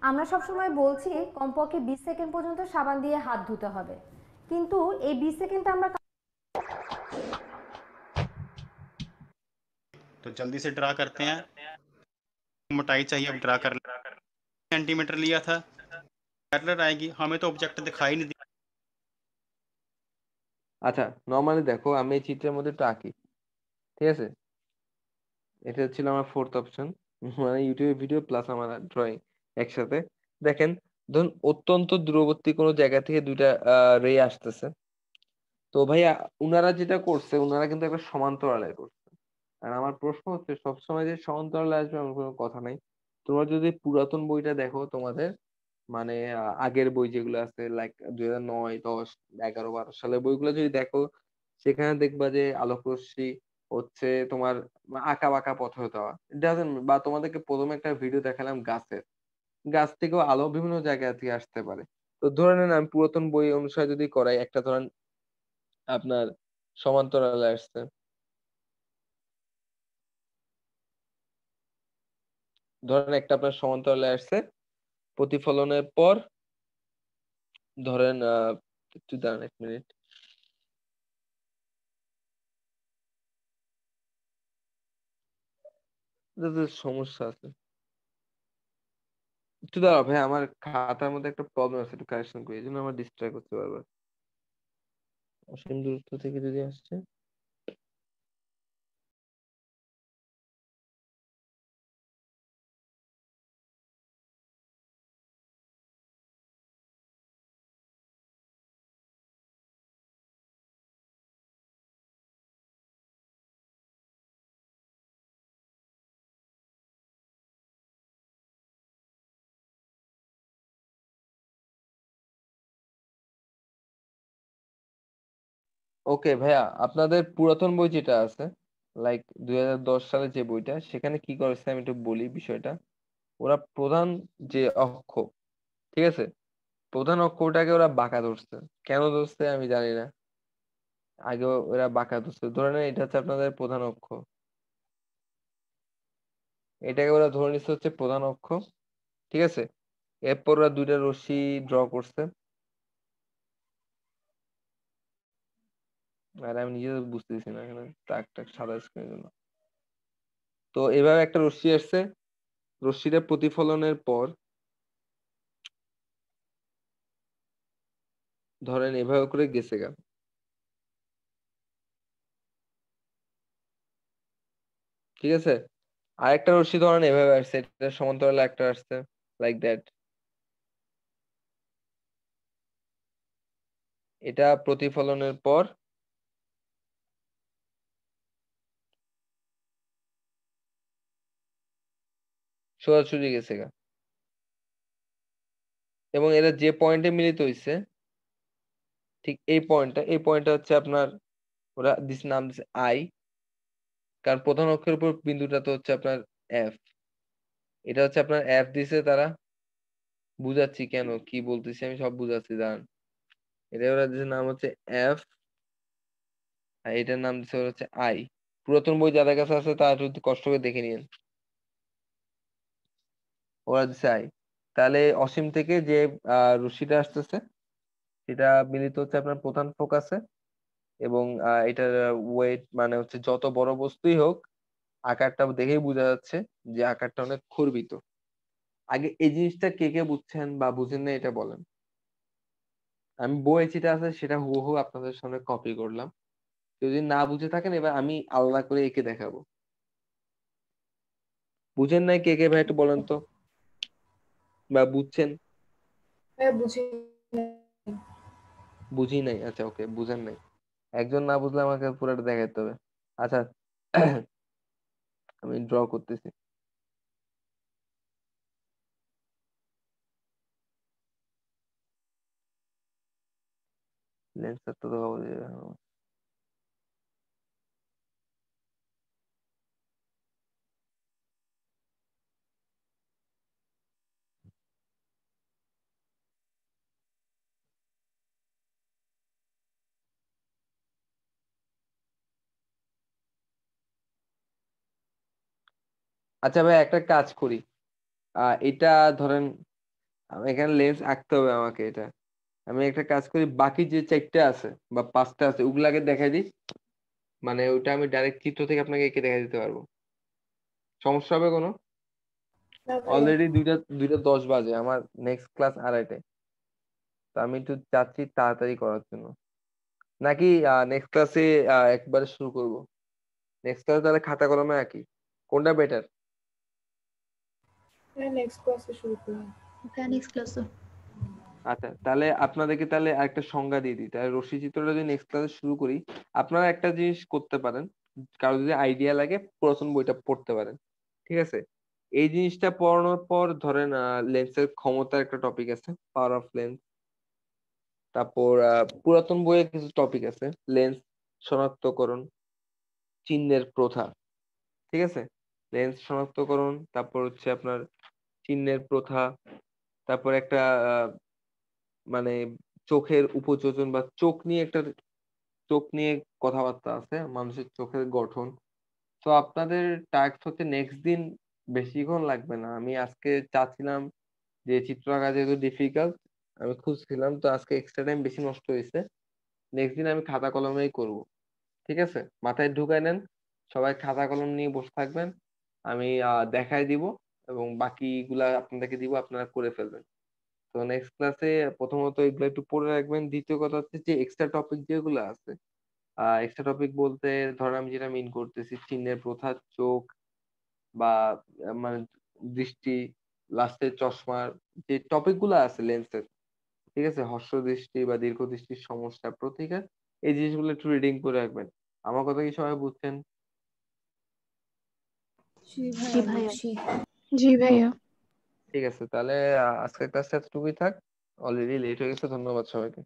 আমরা সবসময় বলছি কমপক্ষে 20 সেকেন্ড পর্যন্ত সাবান দিয়ে হাত ধুতে হবে, কিন্তু এই 20 সেকেন্ড আমরা तो जल्दी से ड्रा करते हैं। मोटाई चाहिए, अब ड्रा कर सेंटीमीटर लिया था, एरर आएगी, हमें तो ऑब्जेक्ट दिखाई नहीं दिया। আচ্ছা, নর্মালি দেখো আমি এই চিত্রের মধ্যে একটু আঁকি, ঠিক আছে? এটা ছিল আমার ফোর্থ অপশন, মানে ইউটিউবে ভিডিও প্লাস আমার ড্রয়িং একসাথে। দেখেন, ধরুন অত্যন্ত দূরবর্তী কোনো জায়গা থেকে দুইটা রে আসতেছে। তো ভাইয়া উনারা যেটা করছে, উনারা কিন্তু একটা সমান্তরালে করছে। আর আমার প্রশ্ন হচ্ছে, সবসময় যে সমান্তরালে আসবে এমন কোনো কথা নাই। তোমরা যদি পুরাতন বইটা দেখো তোমাদের, মানে আগের বই যেগুলো আছে, লাইক 2009, 10, 11, 12 সালের বইগুলো যদি দেখো, সেখানে দেখবা যে আলোক রশ্মি হচ্ছে তোমার আঁকা বাঁকা পথ হতে হওয়া ডাজেন্ট, বা তোমাদেরকে প্রথমে একটা ভিডিও দেখালাম গাছের, গাছ থেকেও আলো বিভিন্ন জায়গা থেকে আসতে পারে। তো ধরে নেন আমি পুরাতন বই অনুসারে যদি করাই, একটা ধরেন আপনার সমান্তরালে আসছে, ধরেন একটা আপনার সমান্তরালে আসছে, প্রতিফলনের পর ধরেন একটু দাঁড়ান 1 মিনিট, এটা তো সমস্যা আছে। একটু দাঁড়াও ভাই, আমার খাতার মধ্যে একটা প্রবলেম আছে, একটু কারেকশন করি, এই জন্য আমার ডিস্ট্রাক্ট করতে বারবার। অসীম দূরত্ব থেকে যদি আসছে, ওকে ভাইয়া, আপনাদের পুরাতন বই যেটা আছে, লাইক 2010 সালে যে বইটা, সেখানে কি করেছে আমি একটু বলি বিষয়টা। ওরা প্রধান যে অক্ষ, ঠিক আছে, প্রধান অক্ষরটাকে ওরা বাঁকা ধরছে। কেন ধরছে আমি জানি না, আগে ওরা বাঁকা ধরছে। ধরে নেন এটা হচ্ছে আপনাদের প্রধান অক্ষ, এটাকে ওরা ধরে নিচ্ছে হচ্ছে প্রধান অক্ষ, ঠিক আছে। এরপর ওরা দুইটা রশ্মি ড্র করছে, আর আমি নিজে তো বুঝতেছি না এখানে টাক টাক সাদা স্ক্রিনের জন্য। তো এভাবে একটা রশ্মি আসছে, রশ্মিটা প্রতিফলনের পর ধরেন এভাবে করে গেছে গা, ঠিক আছে। আরেকটা রশ্মি ধরেন এভাবে আসছে, এটা সমান্তরালে একটা আসছে, লাইক দ্যাট। এটা প্রতিফলনের পর সোজাসুজি গেছে গা, এবং এরা যে পয়েন্টে মিলিত হইছে ঠিক এই পয়েন্টটা হচ্ছে আপনার, ওরা নাম দিছে আই, কারণ প্রধান অক্ষের উপর বিন্দুটা তো হচ্ছে আপনার এফ। এটা হচ্ছে আপনার এফ দিছে তারা, বুঝাচ্ছি কেন কি বলতেছি আমি সব বুঝাচ্ছি দাঁড়ান। এটা ওরা দিছে নাম হচ্ছে এফ, আর এটার নাম দিছে ওরা হচ্ছে আই। পুরাতন বই যাদের কাছে আছে তারা একটু কষ্ট করে দেখে নিন, ওরা দিছে আই। তাহলে অসীম থেকে যে রশ্মিটা আসতেছে সেটা মিলিত হচ্ছে আপনার প্রধান ফোকাসে, এবং এটার ওয়েট মানে হচ্ছে যত বড় বস্তুই হোক আকারটা দেখেই বোঝা যাচ্ছে যে আকারটা অনেক খর্বিত। আগে এই জিনিসটা কে কে বুঝছেন বা বুঝেন না এটা বলেন। আমি বইয়ে যেটা আছে সেটা হুবহু আপনাদের সামনে কপি করলাম, যদি না বুঝে থাকেন এবার আমি আলাদা করে এঁকে দেখাবো। বুঝেন নাই কে কে ভাই একটু বলেন তো, বা বুঝছেন? হ্যাঁ বুঝি। বুঝি নাই, আচ্ছা ওকে, বুঝেন নাই। একজন না বুঝলে আমাকে পুরোটা দেখাতে হবে। আচ্ছা আমি ড্র করতেছি। লেন্সের তো দেখাবো যে, আচ্ছা ভাই একটা কাজ করি, এটা ধরেন এখানে লেন্স আঁকতে হবে আমাকে, এটা আমি একটা কাজ করি, বাকি যে চারটা আছে বা পাঁচটা আছে ওগুলাকে দেখাই দিই, মানে ওটা আমি ডাইরেক্ট চিত্র থেকে আপনাকে এঁকে দেখাই দিতে পারবো। সমস্যা হবে কোনো? না ভাইয়া। অলরেডি দুইটা দুইটা 10 বাজে, আমার নেক্সট ক্লাস 2:30টায়। তো আমি একটু চাচ্ছি তাড়াতাড়ি করার জন্য, নাকি নেক্সট ক্লাসে একবারে শুরু করব? নেক্সট ক্লাসে তাহলে খাতা কলমে আঁকি, কোনটা বেটার? হ্যাঁ নেক্সট ক্লাসে শুরু করলাম। হ্যাঁ নেক্সট ক্লাসে। আচ্ছা তাহলে আপনাদেরকে তাহলে একটা সংজ্ঞা দিয়ে দিই, তাহলে রশ্মি চিত্রটা যদি নেক্সট ক্লাসে শুরু করি, আপনারা একটা জিনিস করতে পারেন, কারো যদি আইডিয়া লাগে পুরাতন বইটা পড়তে পারেন, ঠিক আছে। এই জিনিসটা পড়ানোর পর ধরেন লেন্সের ক্ষমতার একটা টপিক আছে, পাওয়ার অফ লেন্স। তারপর পুরাতন বইয়ে কিছু টপিক আছে, লেন্স শনাক্তকরণ, চিহ্নের প্রথা, ঠিক আছে। লেন্স শনাক্তকরণ, তারপর হচ্ছে আপনার চিহ্নের প্রথা, তারপর একটা মানে চোখের উপযোজন বা চোখ নিয়ে কথাবার্তা আছে, মানুষের চোখের গঠন। তো আপনাদের টাস্ক হচ্ছে নেক্সট দিন, বেশিক্ষণ লাগবে না। আমি আজকে চাচ্ছিলাম যে চিত্র আঁকা যেহেতু ডিফিকাল্ট, আমি খুঁজছিলাম, তো আজকে এক্সট্রা টাইম বেশি নষ্ট হয়েছে। নেক্সট দিন আমি খাতা কলমেই করব, ঠিক আছে। মাথায় ঢুকাই নেন, সবাই খাতা কলম নিয়ে বসে থাকবেন, আমি দেখাই দিব এবং বাকিগুলা আপনাদেরকে দিব, আপনারা করে ফেলবেন। তো নেক্সট ক্লাসে প্রথমত এগুলো একটু পড়ে রাখবেন, দ্বিতীয় কথা হচ্ছে যে এক্সট্রা টপিক যেগুলো আছে, এক্সট্রা টপিক বলতে ধরেন আমি যেটা মিন করতেছি চিহ্নের প্রথা, চোখ বা মানে দৃষ্টি, লাস্টে চশমার যে টপিক গুলো আছে লেন্সের, ঠিক আছে, হ্রস্ব দৃষ্টি বা দীর্ঘ দৃষ্টির সমস্যা, প্রতিকার, এই জিনিসগুলো একটু রিডিং করে রাখবেন। আমার কথা কি সবাই বুঝছেন? জি জি ভাইয়া ভাইয়া। বুঝছি। জি ভাইয়া। ঠিক আছে তাহলে আজকের ক্লাসটা এতটুকুই থাক, অলরেডি লেট হয়ে গেছে। ধন্যবাদ সবাইকে।